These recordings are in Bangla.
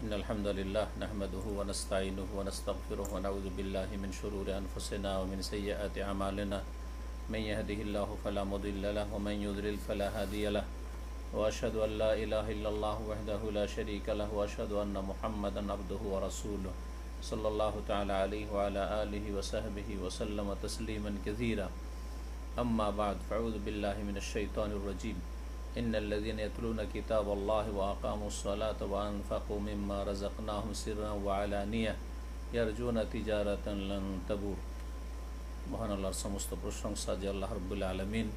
إن الحمد لله نحمده ونستعينه ونستغفره ونعوذ بالله من شرور أنفسنا ومن سيئات أعمالنا من يهده الله فلا مضل له ومن يضلل فلا هادي له وأشهد أن لا إله إلا الله وحده لا شريك له وأشهد أن محمدا عبده ورسوله صلى الله تعالى عليه وعلى آله وصحبه وسلم تسليما كثيرا أما بعد فأعوذ بالله من الشيطان الرجيم إن الذين يتلون كتاب الله وأقاموا الصلاة وأنفقوا مما رزقناهم سرا وعلانية يرجون تجارة لن تبور। মহান আল্লাহর সমস্ত প্রশংসা যে আল্লাহ রাব্বুল আলামিন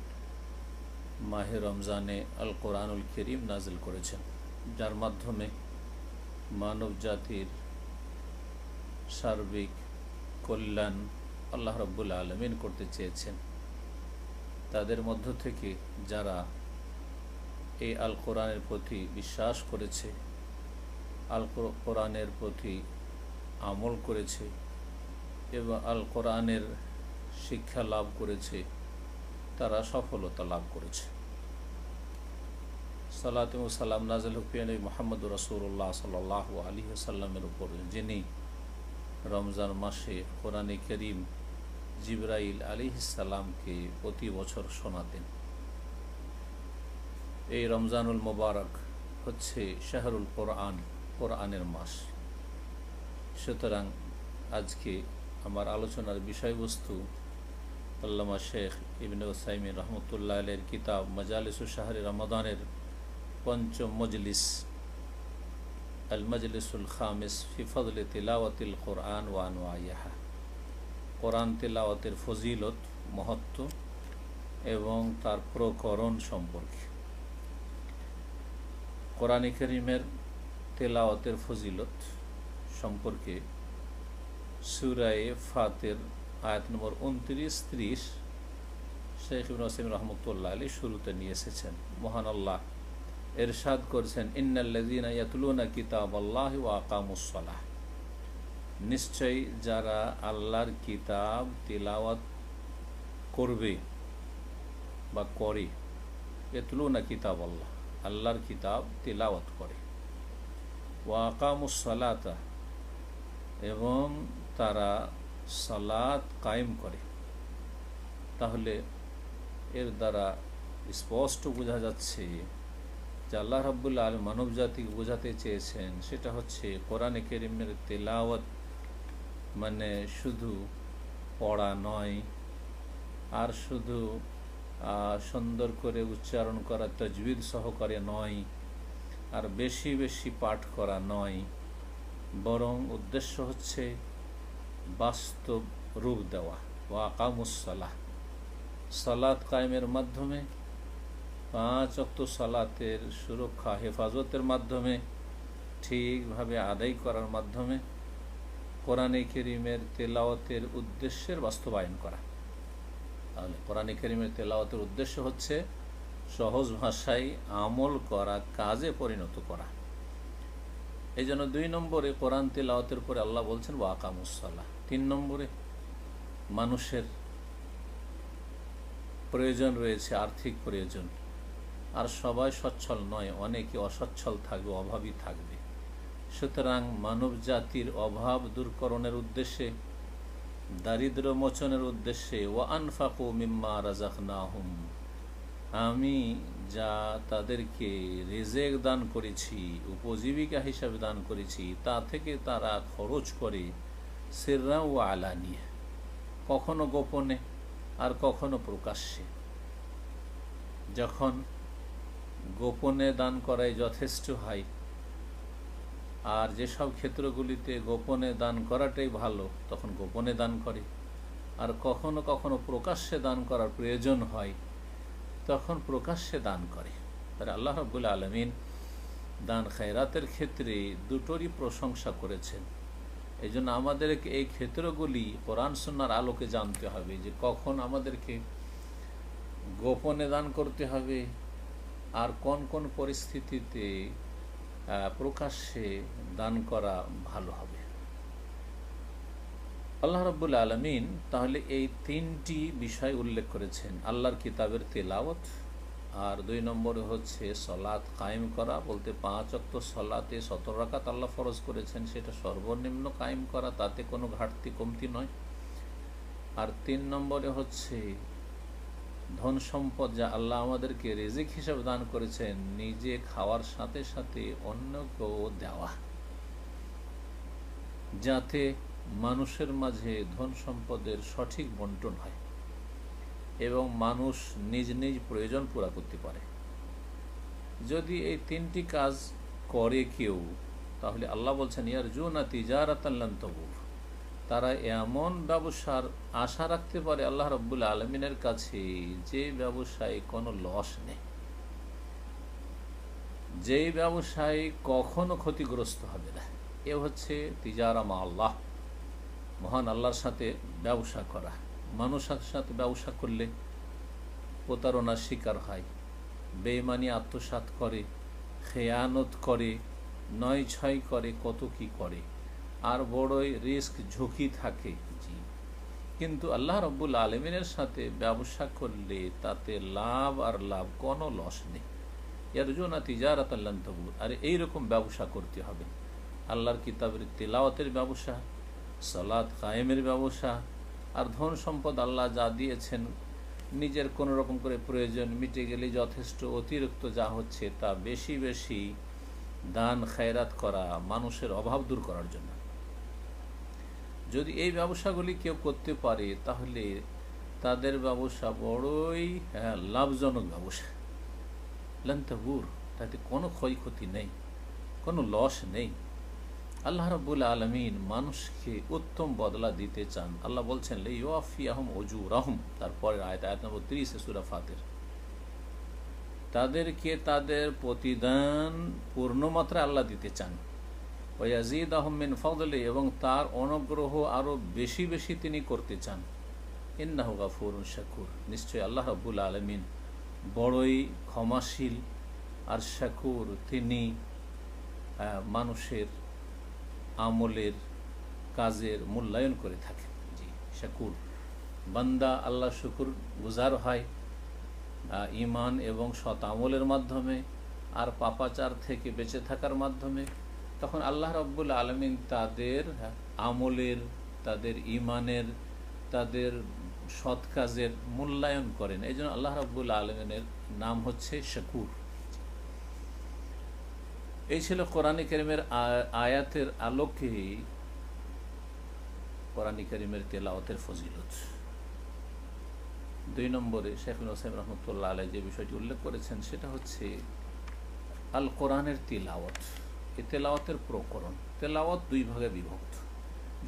মাহে রমজানে আল কোরআনুল কারীম নাজিল করেছেন, যার মাধ্যমে মানব জাতির সার্বিক কল্যাণ আল্লাহ রাব্বুল আলামিন করতে চেয়েছেন। তাদের মধ্য থেকে যারা এই আল কোরআনের প্রতি বিশ্বাস করেছে, আল কোরআনের প্রতি আমল করেছে এবং আল কোরআনের শিক্ষা লাভ করেছে, তারা সফলতা লাভ করেছে। সালাত ও সালাম নাযিল হোক নবী মুহাম্মদ রাসূলুল্লাহ সাল্লাল্লাহু আলাইহি ওয়াসাল্লামের উপর, যিনি রমজান মাসে কোরআনে কারীম জিবরাইল আলাইহিস সালামকে প্রতি বছর শোনাতেন। এই রমজানুল মোবারক হচ্ছে শাহরুল কোরআন, কোরআনের মাস। সুতরাং আজকে আমার আলোচনার বিষয়বস্তু আল্লামা শেখ ইবনে উসাইমিন রহমতুল্লাহ আলাইহির কিতাব মাজালিসুশ শাহরি রমাদানের পঞ্চম মজলিস আল মজলিসুল খামিস ফি ফজলি তিলাওয়াতিল কোরআন ওয়া আনওয়াইহা, কোরআন তিলাওয়াতের ফজিলত, মহত্ব এবং তার প্রকরণ সম্পর্কে। কোরআন কারীমের তেলাওয়াতের ফজিলত সম্পর্কে সূরা ফাতির আয়াত নম্বর 29-30 শেখ ইবনে উসাইমিন রহমতুল্লাহ আলাইহি শুরুতে নিয়ে এসেছেন। মহান আল্লাহ ইরশাদ করেছেন, ইন্নাল্লাযীনা ইয়াতলুনা কিতাবাল্লাহি ওয়া আকামুস সালাহ, নিশ্চয়ই যারা আল্লাহর কিতাব তিলাওয়াত করবে বা করে, ইয়াতলুনা কিতাবাল্লাহ, আল্লাহর কিতাব তিলাওয়াত করে, ওয়া আকামুস সালাতা, এবং তারা সালাত কায়েম করে। তাহলে এর দ্বারা স্পষ্ট বোঝা যাচ্ছে যে আল্লাহ রাব্বুল আলামিন মানব জাতিকে বোঝাতে চেয়েছেন সেটা হচ্ছে কোরআনে কারীমের তিলাওয়াত মানে শুধু পড়া নয়, আর শুধু সুন্দর করে উচ্চারণ করা তাজবিদ সহকারে নয়, আর বেশি বেশি পাঠ করা নয়, বরং উদ্দেশ্য হচ্ছে বাস্তব রূপ দেওয়া। ওয়া আকামুস সালাহ, সালাত কায়েমের মাধ্যমে, 5 ওয়াক্ত সালাতের সুরক্ষা হেফাজতের মাধ্যমে, ঠিকভাবে আদায় করার মাধ্যমে কোরআনে কারীমের তেলাওয়াতের উদ্দেশ্যের বাস্তবায়ন করা। তাহলে কোরআনে কারীমের তেলাওয়াতের উদ্দেশ্য হচ্ছে সহজ ভাষায় আমল করা, কাজে পরিণত করা। এই জন্য 2 নম্বরে কোরআন তেলাওয়াতের পরে আল্লাহ বলছেন ওয়া আকামুস সালাহ। 3 নম্বরে মানুষের প্রয়োজন রয়েছে, আর্থিক প্রয়োজন, আর সবাই সচ্ছল নয়, অনেকে অসচ্ছল থাকবে, অভাবী থাকবে। সুতরাং মানব জাতির অভাব দূরকরণের উদ্দেশ্যে, দারিদ্র্য মোচনের উদ্দেশ্যে, ওয়া আনফাকু মিম্মা রাযাকনাহুম, আমি যা তাদেরকে রিজেক দান করেছি, উপজীবিকা হিসাবে দান করেছি, তা থেকে তারা খরচ করে, সিররা ওয়া আলানিয়া, কখনো গোপনে আর কখনো প্রকাশ্যে। যখন গোপনে দান করাই যথেষ্ট হয়, আর যেসব ক্ষেত্রগুলিতে গোপনে দান করাটাই ভালো তখন গোপনে দান করে, আর কখনো কখনো প্রকাশ্যে দান করার প্রয়োজন হয় তখন প্রকাশ্যে দান করে। তাহলে আল্লাহ রাব্বুল আলামিন দান খায়রাতের ক্ষেত্রে দুটোরই প্রশংসা করেছেন। এই জন্য আমাদেরকে এই ক্ষেত্রগুলি কোরআন সুন্নাহর আলোকে জানতে হবে যে কখন আমাদেরকে গোপনে দান করতে হবে আর কোন কোন পরিস্থিতিতে প্রকাশ্যে দান করা ভালো হবে। আল্লাহ রাব্বুল আলামিন তাহলে এই 3টি বিষয় উল্লেখ করেছেন, আল্লাহর কিতাবের তেলাওয়াত, আর 2 নম্বরে হচ্ছে সলাত কায়েম করা, বলতে 5 ওয়াক্ত সলাতে 17 রাকাত আল্লাহ ফরজ করেছেন, সেটা সর্বনিম্ন কায়েম করা, তাতে কোনো ঘাটতি কমতি নয়। আর 3 নম্বরে হচ্ছে ধন সম্পদ যা আল্লাহ আমাদেরকে রিজিক হিসেবে দান করেছেন, নিজে খাওয়ার সাথে সাথে অন্যকেও দেওয়া, যাতে মানুষের মাঝে ধন সম্পদের সঠিক বন্টন হয় এবং মানুষ নিজ নিজ প্রয়োজন পুরা করতে পারে। যদি এই 3টি কাজ করে কেউ, তাহলে আল্লাহ বলছেন ইয়ারজুনা তিজারাতান লান তাবুর, তারা এমন ব্যবসার আশা রাখতে পারে আল্লাহ রাব্বুল আলামিনের কাছে যে ব্যবসায় কোনো লস নেই, যেই ব্যবসায় কখনো ক্ষতিগ্রস্ত হবে না। এ হচ্ছে তিজারা মা আল্লাহ, মহান আল্লাহর সাথে ব্যবসা করা। মানুষের সাথে ব্যবসা করলে প্রতারণার শিকার হয়, বেঈমানি আত্মসাৎ করে, খেয়ানত করে, নয় ছয় করে, কত কি করে, আর বড়ই রিস্ক ঝুঁকি থাকে। জি, কিন্তু আল্লাহ রাব্বুল আলামিনের সাথে ব্যবসা করলে তাতে লাভ আর লাভ, কোনো লস নেই। ইয়ারজুনা তিজারাতান লান তাবুর। আর এইরকম ব্যবসা করতে হবে, আল্লাহর কিতাবের তিলাওয়াতের ব্যবসা, সালাত কায়েমের ব্যবসা, আর ধন সম্পদ আল্লাহ যা দিয়েছেন নিজের কোনো রকম করে প্রয়োজন মিটে গেলে যথেষ্ট, অতিরিক্ত যা হচ্ছে তা বেশি বেশি দান খায়রাত করা, মানুষের অভাব দূর করার জন্য। যদি এই ব্যবসাগুলি কেউ করতে পারে তাহলে তাদের ব্যবসা বড়ই লাভজনক ব্যবসা, লান তাবুর, তাতে কোনো ক্ষয়ক্ষতি নেই, কোনো লস নেই। আল্লাহ রাব্বুল আলামিন মানুষকে উত্তম বদলা দিতে চান। আল্লাহ বলছেন লিইউয়াফিয়াহুম উজুরাহুম, তারপরে আয়াত নম্বর 30 সূরা ফাতির, তাদেরকে তাদের প্রতিদান পূর্ণমাত্রায় আল্লাহ দিতে চান। ওয়াজিদাহুম মিন ফাদলি, এবং তার অনুগ্রহ আরো বেশি বেশি তিনি করতে চান। ইন্নাহু গাফুরুন শাকুর, নিশ্চয় আল্লাহ রাব্বুল আলামিন বড়ই ক্ষমাশীল আর শাকুর, তিনি মানুষের আমলের কাজের মূল্যায়ন করে থাকেন। জি, শাকুর, বান্দা আল্লাহ শুকুর গুজার হয় ঈমান এবং সৎ আমলের মাধ্যমে আর পাপাচার থেকে বেঁচে থাকার মাধ্যমে, তখন আল্লাহ রাব্বুল আলামিন তাদের আমলের, তাদের ঈমানের, তাদের সৎ কাজের মূল্যায়ন করেন। এই জন্য আল্লাহ রাব্বুল আলামিনের নাম হচ্ছে শাকুর। এই ছিল কোরআনে কারীমের আয়াতের আলোকে কোরআনে কারীমের তেলাওয়াতের ফজিলত। 2 নম্বরে শেখুল হোসেন রহমতুল্লাহ আলাইহি যে বিষয়টি উল্লেখ করেছেন সেটা হচ্ছে আল কোরআনের তিলাওয়াত। এই তেলাওয়াতের প্রকরণ, তেলাওয়াত 2 ভাগে বিভক্ত,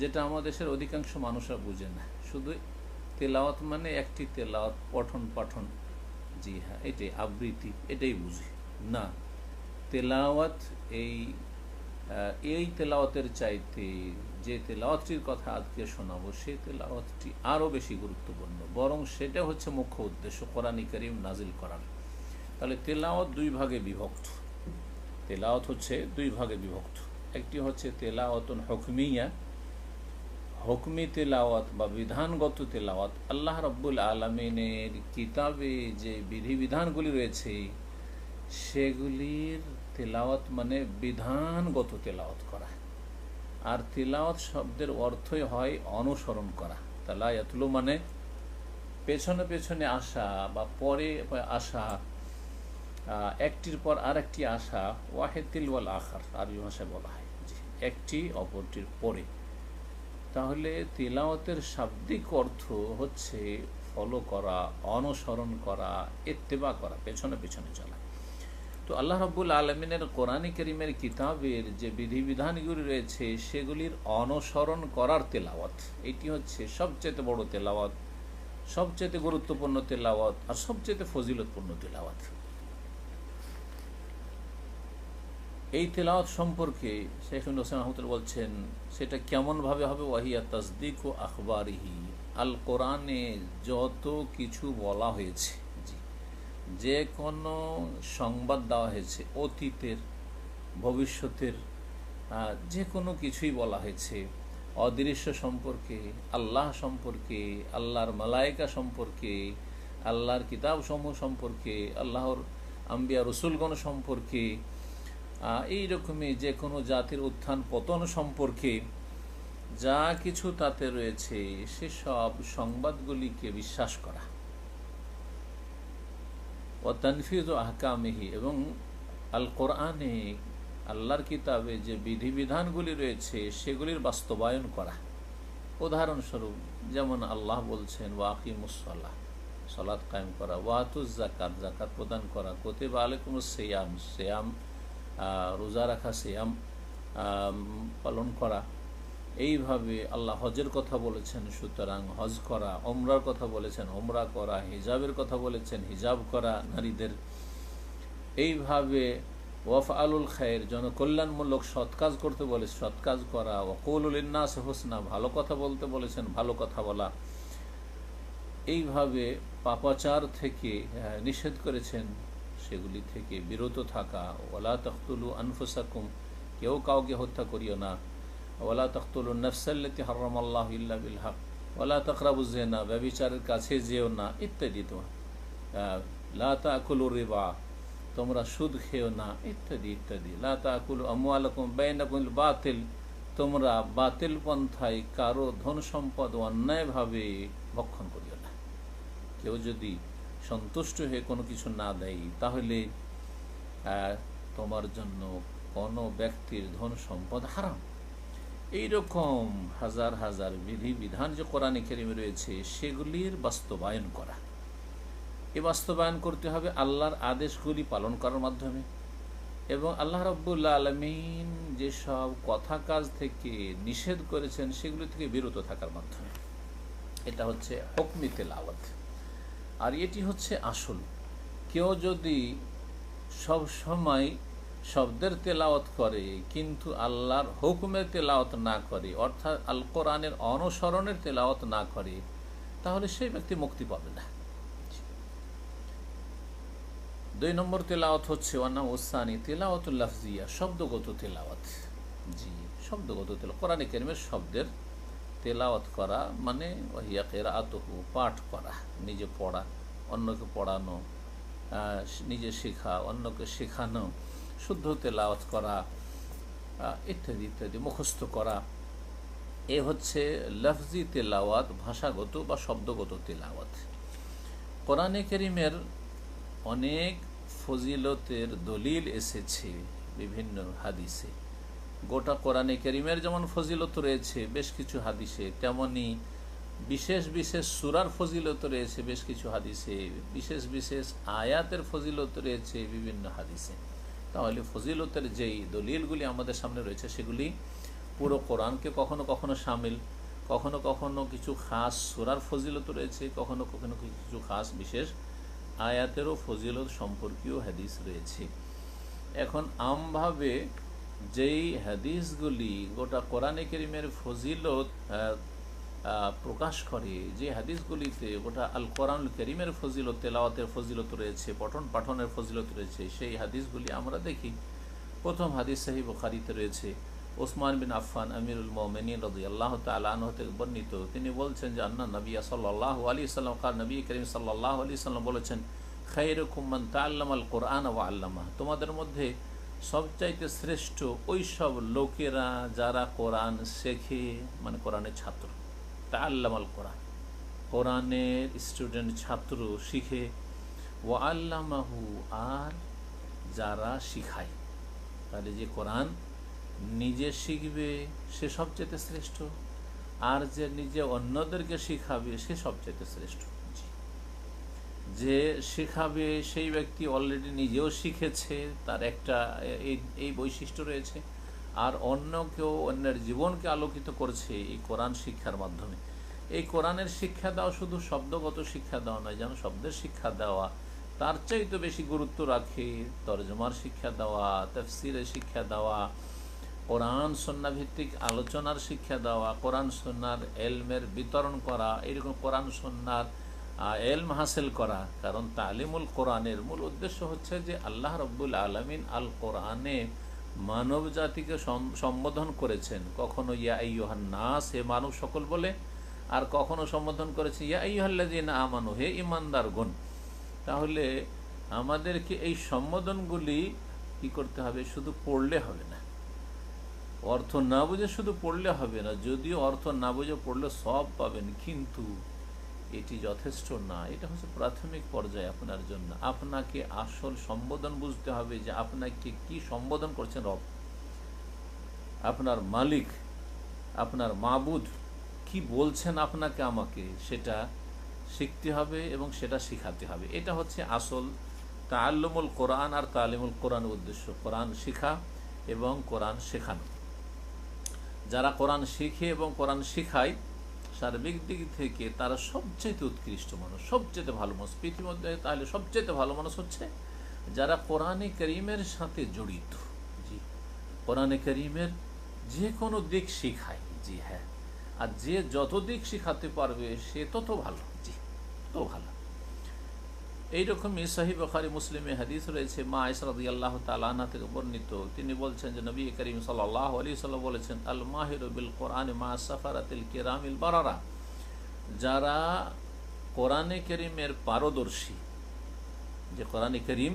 যেটা আমাদের দেশের অধিকাংশ মানুষরা বুঝে না। শুধু তেলাওয়াত মানে একটি তেলাওয়াত, পঠন পাঠন, জি হ্যাঁ, এটাই আবৃত্তি, এটাই বুঝি না। তেলাওয়াত এই তেলাওয়াতের চাইতে যে তেলাওয়াতটির কথা আজকে শোনাবো, সেই তেলাওয়াতটি আরও বেশি গুরুত্বপূর্ণ, বরং সেটা হচ্ছে মুখ্য উদ্দেশ্য কোরআন কারীম নাজিল করার। তাহলে তেলাওয়াত 2 ভাগে বিভক্ত। তেলাওয়াত হচ্ছে 2 ভাগে বিভক্ত। একটি হচ্ছে তেলাওয়াতুন হুকমিয়া, হুকমি তেলাওয়াত বা বিধানগত তেলাওয়াত। আল্লাহ রাব্বুল আলামিনের কিতাবে যে বিধিবিধানগুলি রয়েছে সেগুলির তেলাওয়াত মানে বিধানগত তেলাওয়াত করা। আর তেলাওয়াত শব্দের অর্থই হয় অনুসরণ করা। তালা ইয়াতলু মানে পেছনে পেছনে আসা বা পরে আসা, একটির পর আর একটি আসা, ওয়াহিদ তিলওয়াল আখার আরবি ভাষায় বলা হয়, একটি অপরটির পরে। তাহলে তিলাওয়াতের শাব্দিক অর্থ হচ্ছে ফলো করা, অনুসরণ করা, ইত্তেবা করা, পেছনে পেছনে চলা। তো আল্লাহ রাব্বুল আলামিনের কোরআন কারীমের কিতাবের যে বিধিবিধানগুলি রয়েছে সেগুলির অনুসরণ করার তেলাওয়াত, এটি হচ্ছে সবচেয়ে বড় তেলাওয়াত, সবচেয়ে গুরুত্বপূর্ণ তেলাওয়াত আর সবচেয়ে ফজিলতপূর্ণ তেলাওয়াত। এই তেলাওয়াত সম্পর্কে শেখুল হোসেন আহমদুল বলছেন সেটা কেমনভাবে হবে? ওয়াহিয়া তাসদিক ও আখবারিহি, আল কোরআনে যত কিছু বলা হয়েছে, যে কোনো সংবাদ দেওয়া হয়েছে, অতীতের ভবিষ্যতের যে কোনো কিছুই বলা হয়েছে, অদৃশ্য সম্পর্কে, আল্লাহ সম্পর্কে, আল্লাহর মালায়েকা সম্পর্কে, আল্লাহর কিতাব সমূহ সম্পর্কে, আল্লাহর আম্বিয়া রসুলগণ সম্পর্কে, এইরকমই যে কোনো জাতির উত্থান পতন সম্পর্কে যা কিছু তাতে রয়েছে সেসব সংবাদগুলিকে বিশ্বাস করা, ও তানফিজ আহকামিহি, এবং আল কোরআনে আল্লাহর কিতাবে যে বিধিবিধানগুলি রয়েছে সেগুলির বাস্তবায়ন করা। উদাহরণস্বরূপ যেমন আল্লাহ বলছেন ওয়াকিমুসসালাহ, সালাত কায়েম করা, ওয়াতুজ যাকাত, যাকাত প্রদান করা, কুতিবা আলাইকুমুস সিয়াম, সিয়াম রোজা রাখা, সিয়াম পালন করা। এইভাবে আল্লাহ হজের কথা বলেছেন, সুতরাং হজ করা, ওমরার কথা বলেছেন, ওমরা করা, হিজাবের কথা বলেছেন, হিজাব করা নারীদের। এইভাবে ওয়াফআলুল খায়র, জনকল্যাণমূলক সৎ কাজ করতে বলে সৎ কাজ করা, ওয়াকুলু লিন্নাস হুসনা, ভালো কথা বলতে বলেছেন, ভালো কথা বলা। এইভাবে পাপাচার থেকে নিষেধ করেছেন, সেগুলি থেকে বিরত থাকা। ওয়ালা তাকতুলু আনফুসাকুম, কেউ কাউকে হত্যা করিও না। ওয়ালা তাকতুলু নাফসাল্লাতী হারামাল্লাহু ইল্লা বিল হক, ওয়ালা তাকরাবুজ জিনা, ব্যভিচারের কাছে যেও না, ইত্যাদি। লা তাকুলু রিবা, তোমরা সুদ খেও না, ইত্যাদি ইত্যাদি। লা তাকুলু আমওয়ালাকুম বাইনাকুম বিল বাতিল, তোমরা বাতিল পন্থায় কারো ধন সম্পদ অন্যায়ভাবে ভক্ষণ করিও না। কেউ যদি সন্তুষ্ট হয়ে কোনো কিছু না দেয় তাহলে তোমার জন্য কোনো ব্যক্তির ধন সম্পদ হারাম। এইরকম হাজার হাজার বিধিবিধান যে কোরআনে কারিমে রয়েছে সেগুলির বাস্তবায়ন করা। এ বাস্তবায়ন করতে হবে আল্লাহর আদেশগুলি পালন করার মাধ্যমে, এবং আল্লাহ রাব্বুল আলামিন যেসব কথা কাজ থেকে নিষেধ করেছেন সেগুলি থেকে বিরত থাকার মাধ্যমে। এটা হচ্ছে হুকমি তেলাওয়াত, আর এটি হচ্ছে আসল। কেউ যদি সব সময় শব্দের তেলাওয়াত করে কিন্তু আল্লাহর হুকুমের তেলাওয়াত না করে, অর্থাৎ আল কোরআনের অনুসরণের তেলাওয়াত না করে, তাহলে সেই ব্যক্তি মুক্তি পাবে না। 2 নম্বর তেলাওয়াত হচ্ছে ওয়ানা ওসানি তেলাওয়াতুল লাফজিয়া, শব্দগত তেলাওয়াত। জি, শব্দগত তেলাওয়াত, কোরআনে কারিমের শব্দের তেলাওয়াত করা মানে ওয়াহিয়া কিরাআতুহু, পাঠ করা, নিজে পড়া, অন্যকে পড়ানো, নিজে শেখা, অন্যকে শেখানো, শুদ্ধ তেলাওয়াত করা, ইত্যাদি ইত্যাদি, মুখস্থ করা। এ হচ্ছে লফজি তেলাওয়াত, ভাষাগত বা শব্দগত তেলাওয়াত। কোরআনে কারিমের অনেক ফজিলতের দলিল এসেছে বিভিন্ন হাদিসে। গোটা কোরআনে কারিমের যেমন ফজিলত রয়েছে বেশ কিছু হাদিসে, তেমনি বিশেষ বিশেষ সূরার ফজিলত রয়েছে বেশ কিছু হাদিসে, বিশেষ বিশেষ আয়াতের ফজিলত রয়েছে বিভিন্ন হাদিসে। তাহলে ফজিলতের যেই দলিলগুলি আমাদের সামনে রয়েছে সেগুলি পুরো কোরআনকে কখনো কখনো শামিল, কখনো কখনো কিছু খাস সূরার ফজিলত রয়েছে, কখনো কখনো কিছু খাস বিশেষ আয়াতেরও ফজিলত সম্পর্কীয় হাদিস রয়েছে। এখন আমভাবে যেই হাদিসগুলি গোটা কোরআনে কারিমের ফজিলত প্রকাশ করে, যে হাদিসগুলিতে গোটা আল কোরআনুল কারিমের ফজিলত, তেলাওয়াতের ফজিলত রয়েছে, পঠন পাঠনের ফজিলত রয়েছে, সেই হাদিসগুলি আমরা দেখি। প্রথম হাদিস সহিহ বুখারীতে রয়েছে, ওসমান বিন আফফান আমিরুল মুমিনিন রাদিয়াল্লাহু তাআলা আনহু থেকে বর্ণিত। তিনি বলছেন যে আন্না নবী সাল্লাল্লাহু আলাইহি সাল্লাম কাল, নবী করিম সাল্লাল্লাহু আলাইহি সাল্লাম বলেছেন, খায়রুকুম মান তাআল্লামাল কোরআন ওয়া আল্লামা, তোমাদের মধ্যে সবচাইতে শ্রেষ্ঠ ওই সব লোকেরা যারা কোরআন শেখে, মানে কোরআনের ছাত্র। তাআল্লামাল কোরআন, কোরআনের স্টুডেন্ট, ছাত্র, শিখে। ওয়া আল্লামাহু, আর যারা শিখায়। তাহলে যে কোরআন নিজে শিখবে সে সবচেয়ে শ্রেষ্ঠ, আর যে নিজে অন্যদেরকে শিখাবে সে সবচেয়ে শ্রেষ্ঠ। যে শিখাবে সেই ব্যক্তি অলরেডি নিজেও শিখেছে, তার একটা এই বৈশিষ্ট্য রয়েছে, আর অন্য কেউ অন্যের জীবনকে আলোকিত করছে এই কোরআন শিক্ষার মাধ্যমে। এই কোরআনের শিক্ষা দেওয়া শুধু শব্দগত শিক্ষা দেওয়া নয়, যেন শব্দের শিক্ষা দেওয়া তার চাইতে বেশি গুরুত্ব রাখে তরজমার শিক্ষা দেওয়া, তাফসিরের শিক্ষা দেওয়া, কোরআন সুন্নাহ ভিত্তিক আলোচনার শিক্ষা দেওয়া, কোরআন সুন্নাহর এলমের বিতরণ করা, এরকম কোরআন সুন্নাহর এলম হাসিল করা। কারণ তালিমুল কোরআনের মূল উদ্দেশ্য হচ্ছে যে আল্লাহ রাব্বুল আলামিন আল কোরআনে মানব জাতিকে সম্বোধন করেছেন, কখনো ইয়া আইয়ুহান নাস, হে মানব সকল বলে, আর কখনো সম্বোধন করেছে ইয়া আইয়ুহাল্লাযীনা আমানু, হে ঈমানদারগণ। তাহলে আমাদেরকে এই সম্বোধনগুলি কি করতে হবে? শুধু পড়লে হবে না, অর্থ না বুঝে শুধু পড়লে হবে না। যদিও অর্থ না বুঝে পড়লে সব পাবেন, কিন্তু এটি যথেষ্ট না। এটা হচ্ছে প্রাথমিক পর্যায়ে আপনার জন্য। আপনাকে আসল সম্বোধন বুঝতে হবে, যে আপনাকে কি সম্বোধন করছেন রব, আপনার মালিক, আপনার মাবুদ কি বলছেন আপনাকে আমাকে, সেটা শিখতে হবে এবং সেটা শিখাতে হবে। এটা হচ্ছে আসল তাআল্লুমুল কোরআন আর তালিমুল কোরআনের উদ্দেশ্য, কোরআন শিখা এবং কোরআন শেখানো। যারা কোরআন শিখে এবং কোরআন শিখায় সার্বিক দিক থেকে তারা সবচেয়ে উৎকৃষ্ট মানুষ, সবচেয়ে ভালো মানুষ পৃথিবীর মধ্যে। তাহলে সবচেয়ে ভালো মানুষ হচ্ছে যারা কোরআনে করিমের সাথে জড়িত। জি, কোরআনে করিমের যে কোনো দিক শিখায়। জি হ্যাঁ, আর যে যত দিক শিখাতে পারবে সে তত ভালো। জি, তত ভালো। এইরকমই সহিহ বুখারী মুসলিমে হাদিস রয়েছে, মা আয়েশা রাদিয়াল্লাহু তাআলা আনহা থেকে বর্ণিত। তিনি বলছেন যে নবী করিম সাল্লাল্লাহু আলাইহি ওয়াসাল্লাম বলেছেন, আল মাহিরু বিল কোরআন মা সাফারাতিল কিরামিল বারারা। যারা কোরআনে কারীমের পারদর্শী, যে কোরআনে কারীম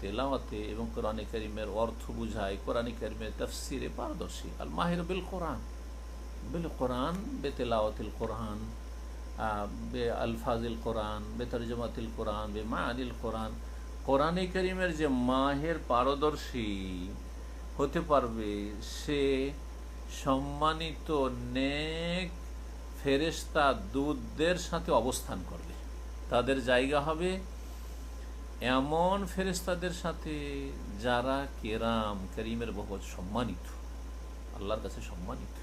তেলাওয়াতে এবং কোরআনে কারীমের অর্থ বুঝায়, কোরআনে কারীমের তাফসিরে পারদর্শী। আল মাহিরু বিল কোরআন, বিল কোরআন বেতেলাওয়াতিল কোরআন, বে আলফাজিল কোরআন, বেতরজমাতিল কোরআন, বে মাআনিল কোরআন। কোরআনে কারীমের যে মাহের পারদর্শী হতে পারবে, সে সম্মানিত নেক ফেরেশতা দূতদের সাথে অবস্থান করবে। তাদের জায়গা হবে এমন ফেরেশতাদের সাথে যারা কেরাম, করিমের বহুত সম্মানিত, আল্লাহর কাছে সম্মানিত।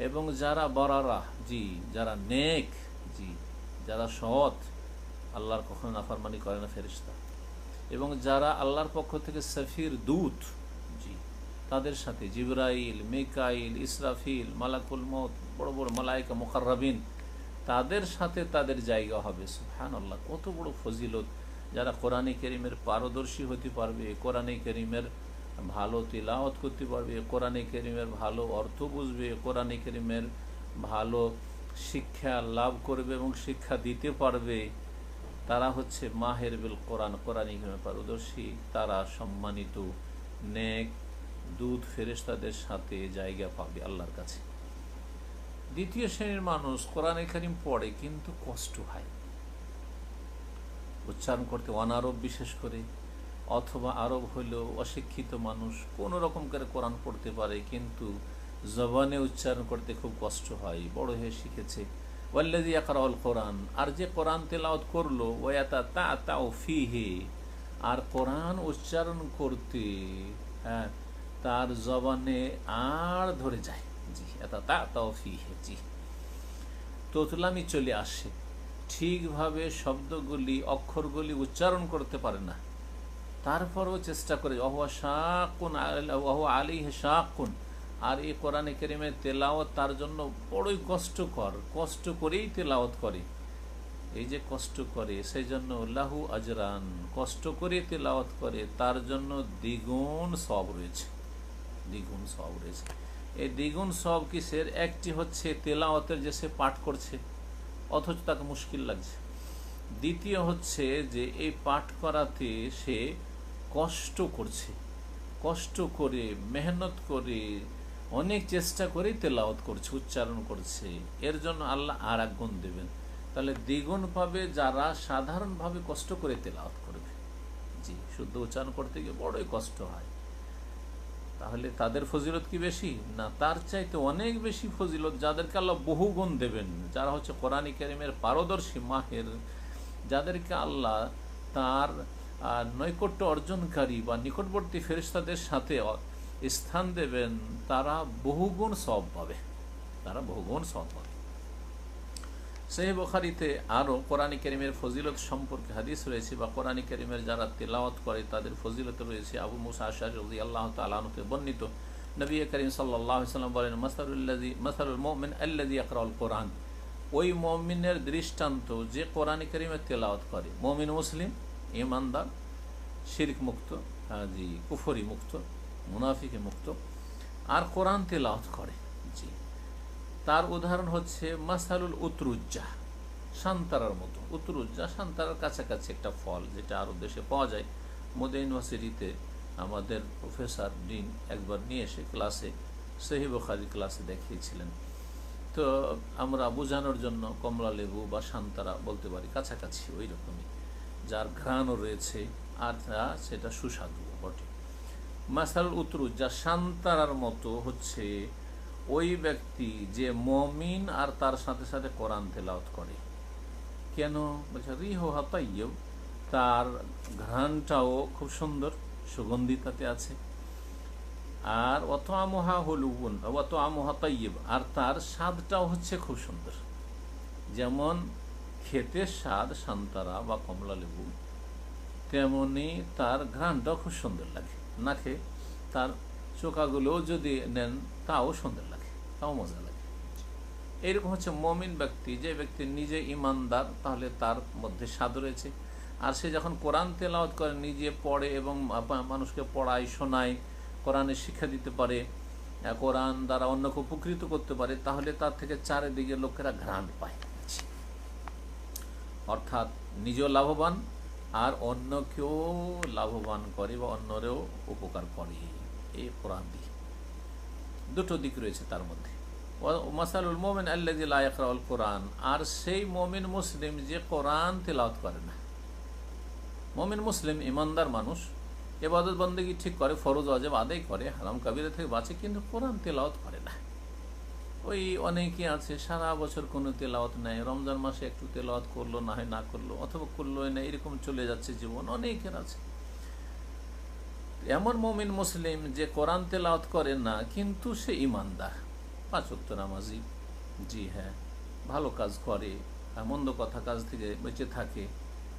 এবং যারা বরারা, জি, যারা নেক, জি, যারা সৎ, আল্লাহর কখনো নাফরমানি করে না ফেরেশতা। এবং যারা আল্লাহর পক্ষ থেকে সফির দূত, জি, তাদের সাথে জিবরাইল, মিকাইল, ইসরাফিল, মালাকুল মউত, বড় বড় মালায়েকা মুকাররাবিন, তাদের সাথে তাদের জায়গা হবে। সুবহানাল্লাহ, কত বড় ফজিলত! যারা কোরআনে কারীমের পারদর্শী হতে পারবে, কোরআনে কারীমের ভালো তিলাওয়াত করতে পারবে, কোরআনে কারীমের ভালো অর্থ বুঝবে, কোরআনে কারীমের ভালো শিক্ষা লাভ করবে এবং শিক্ষা দিতে পারবে, তারা হচ্ছে মাহের বিল কোরআন, কোরআনে কারীমের পারদর্শী। তারা সম্মানিত নেক দূত ফেরেশতাদের সাথে জায়গা পাবে আল্লাহর কাছে। দ্বিতীয় শ্রেণীর মানুষ কোরআনে কারীম পড়ে কিন্তু কষ্ট হয় উচ্চারণ করতে, অনারব বিশেষ করে, অথবা আরব হলেও অশিক্ষিত মানুষ কোনো রকম করে কোরআন পড়তে পারে, কিন্তু জবানে উচ্চারণ করতে খুব কষ্ট হয়, বড় হয়ে শিখেছে। ওয়াল্লাযী ইয়াকরাউল কোরআন, আর যে কোরআন তেলাওয়াত করলো, ওয়ায়াতাতাউ ফীহি, আর কোরআন উচ্চারণ করতে তার জবানে আর ধরে যায়। জি, ইয়াতাতাউ ফীহি, জি, তোতলামি চলে আসে, ঠিকভাবে শব্দগুলি, অক্ষরগুলি উচ্চারণ করতে পারে না। তারপরেও চেষ্টা করে, ওহুয়া শাকুন ওহুয়া আলাইহি শাকুন, আর এই কোরআনে কারীমের তেলাওয়াত তার জন্য বড়ই কষ্টকর, কষ্ট করেই তেলাওয়াত করে। এই যে কষ্ট করে, সেই জন্য লাহু আজরান, কষ্ট করে তেলাওয়াত করে তার জন্য দ্বিগুণ সওয়াব রয়েছে, দ্বিগুণ সওয়াব রয়েছে। এই দ্বিগুণ সওয়াব কিসের? একটি হচ্ছে তেলাওয়াতের, যে সে পাঠ করছে অথচ তাকে মুশকিল লাগছে। দ্বিতীয় হচ্ছে যে এই পাঠ করাতে সে কষ্ট করছে, কষ্ট করে, মেহনত করে, অনেক চেষ্টা করেই তেলাওয়াত করছে, উচ্চারণ করছে, এর জন্য আল্লাহ আর এক গুণ দেবেন। তাহলে দ্বিগুণ পাবে যারা সাধারণভাবে কষ্ট করে তেলাওয়াত করবে। জি, শুদ্ধ উচ্চারণ করতে গিয়ে বড়ই কষ্ট হয়। তাহলে তাদের ফজিলত কি বেশি? না, তার চাইতে অনেক বেশি ফজিলত যাদেরকে আল্লাহ বহু গুণ দেবেন, যারা হচ্ছে কোরআনে কারীমের পারদর্শী মাহের, যাদেরকে আল্লাহ তার নৈকট্য অর্জনকারী বা নিকটবর্তী ফেরেশতাদের সাথে স্থান দেবেন, তারা বহুগুণ সওয়াব পাবে, তারা বহুগুণ সওয়াব পাবে। সহিহ বুখারীতে আরও কোরআনে কারীমের ফজিলত সম্পর্কে হাদিস রয়েছে, বা কোরআনে কারীমের যারা তেলাওয়াত করে তাদের ফজিলত রয়েছে। আবু মুসা আশআরী রাদিয়াল্লাহু তাআলা আনহু থেকে বর্ণিত, নবী করিম সাল্লাল্লাহু আলাইহি ওয়াসাল্লাম বলেন, মাসালুল মুমিন আল্লাযী ইয়াকরাউল কোরআন, ওই মুমিনের দৃষ্টান্ত যে কোরআনে কারীমের তেলাওয়াত করে। মুমিন মুসলিম, ঈমানদার, শিরক মুক্ত, জি, কুফরি মুক্ত, মুনাফিক মুক্ত, আর কোরআন তেলাওয়াত করে। জি, তার উদাহরণ হচ্ছে মাসালুল উতরুজ্জা, সান্তারার মতো। উতরুজ্জা সান্তারার কাছাকাছি একটা ফল, যেটা আরব দেশে পাওয়া যায়। মদিনা ইউনিভার্সিটিতে আমাদের প্রফেসর ডিন একবার নিয়ে এসে ক্লাসে, সহিহ বুখারী ক্লাসে দেখিয়েছিলেন। তো আমরা বোঝানোর জন্য কমলা লেবু বা সান্তারা বলতে পারি, কাছাকাছি ওই রকমই, যার ঘ্রাণও রয়েছে আর সেটা সুস্বাদু বটে। মাসালুল উতরুজ্জা সান্তারার মতো হচ্ছে ওই ব্যক্তি যে মমিন আর তার সাথে সাথে কোরআন তেলাওয়াত করে। কেন বলছে? রিহা তাইয়্যিব, তার ঘ্রাণটাও খুব সুন্দর, সুগন্ধি তাতে আছে। আর ওয়াতআমুহা হুলুবুন ওয়াতআমুহা তাইয়্যিব, আর তার স্বাদটাও হচ্ছে খুব সুন্দর। যেমন খেতে স্বাদ সান্তারা বা কমলা লেবু, তেমনি তার ঘ্রাণটাও খুব সুন্দর লাগে। নাকে তার চোখাগুলোও যদি নেন তাও সুন্দর লাগে, তাও মজা লাগে। এইরকম হচ্ছে মমিন ব্যক্তি, যে ব্যক্তি নিজে ইমানদার, তাহলে তার মধ্যে স্বাদ রয়েছে। আর সে যখন কোরআন তেলাওয়াত করে, নিজে পড়ে এবং মানুষকে পড়ায়, শোনায়, কোরআনের শিক্ষা দিতে পারে, কোরআন দ্বারা অন্যকে উপকৃত করতে পারে, তাহলে তার থেকে চারিদিকে লোকেরা ঘ্রাণ পায়। অর্থাৎ নিজেও লাভবান আর অন্যকেও লাভবান করে বা অন্যরেও উপকার করে এই কোরআন দিয়ে। দুটো দিক রয়েছে তার মধ্যে। মাসালুল মুমিন আল্লাযী লা ইয়াকরাউল কোরআন, আর সেই মুমিন মুসলিম যে কোরআন তেলাওয়াত করে না। মুমিন মুসলিম ইমানদার মানুষ, ইবাদত বন্দেগী ঠিক করে, ফরজ ওয়াজিব আদায় করে, হারাম কাবিরা থেকে বাঁচে, কিন্তু কোরআন তেলাওয়াত করে না। ওই অনেকে আছে সারা বছর কোনো তেলাওয়াত নেই, রমজান মাসে একটু তেলাওয়াত করলো, না হয় না করলো, অথবা করলোই না, এরকম চলে যাচ্ছে জীবন। অনেকের আছে এমন মুমিন মুসলিম যে কোরআন তেলাওয়াত করে না, কিন্তু সে ইমানদার, 5 ওয়াক্ত নামাজি, জি হ্যাঁ, ভালো কাজ করে, মন্দ কথা কাজ থেকে বেঁচে থাকে,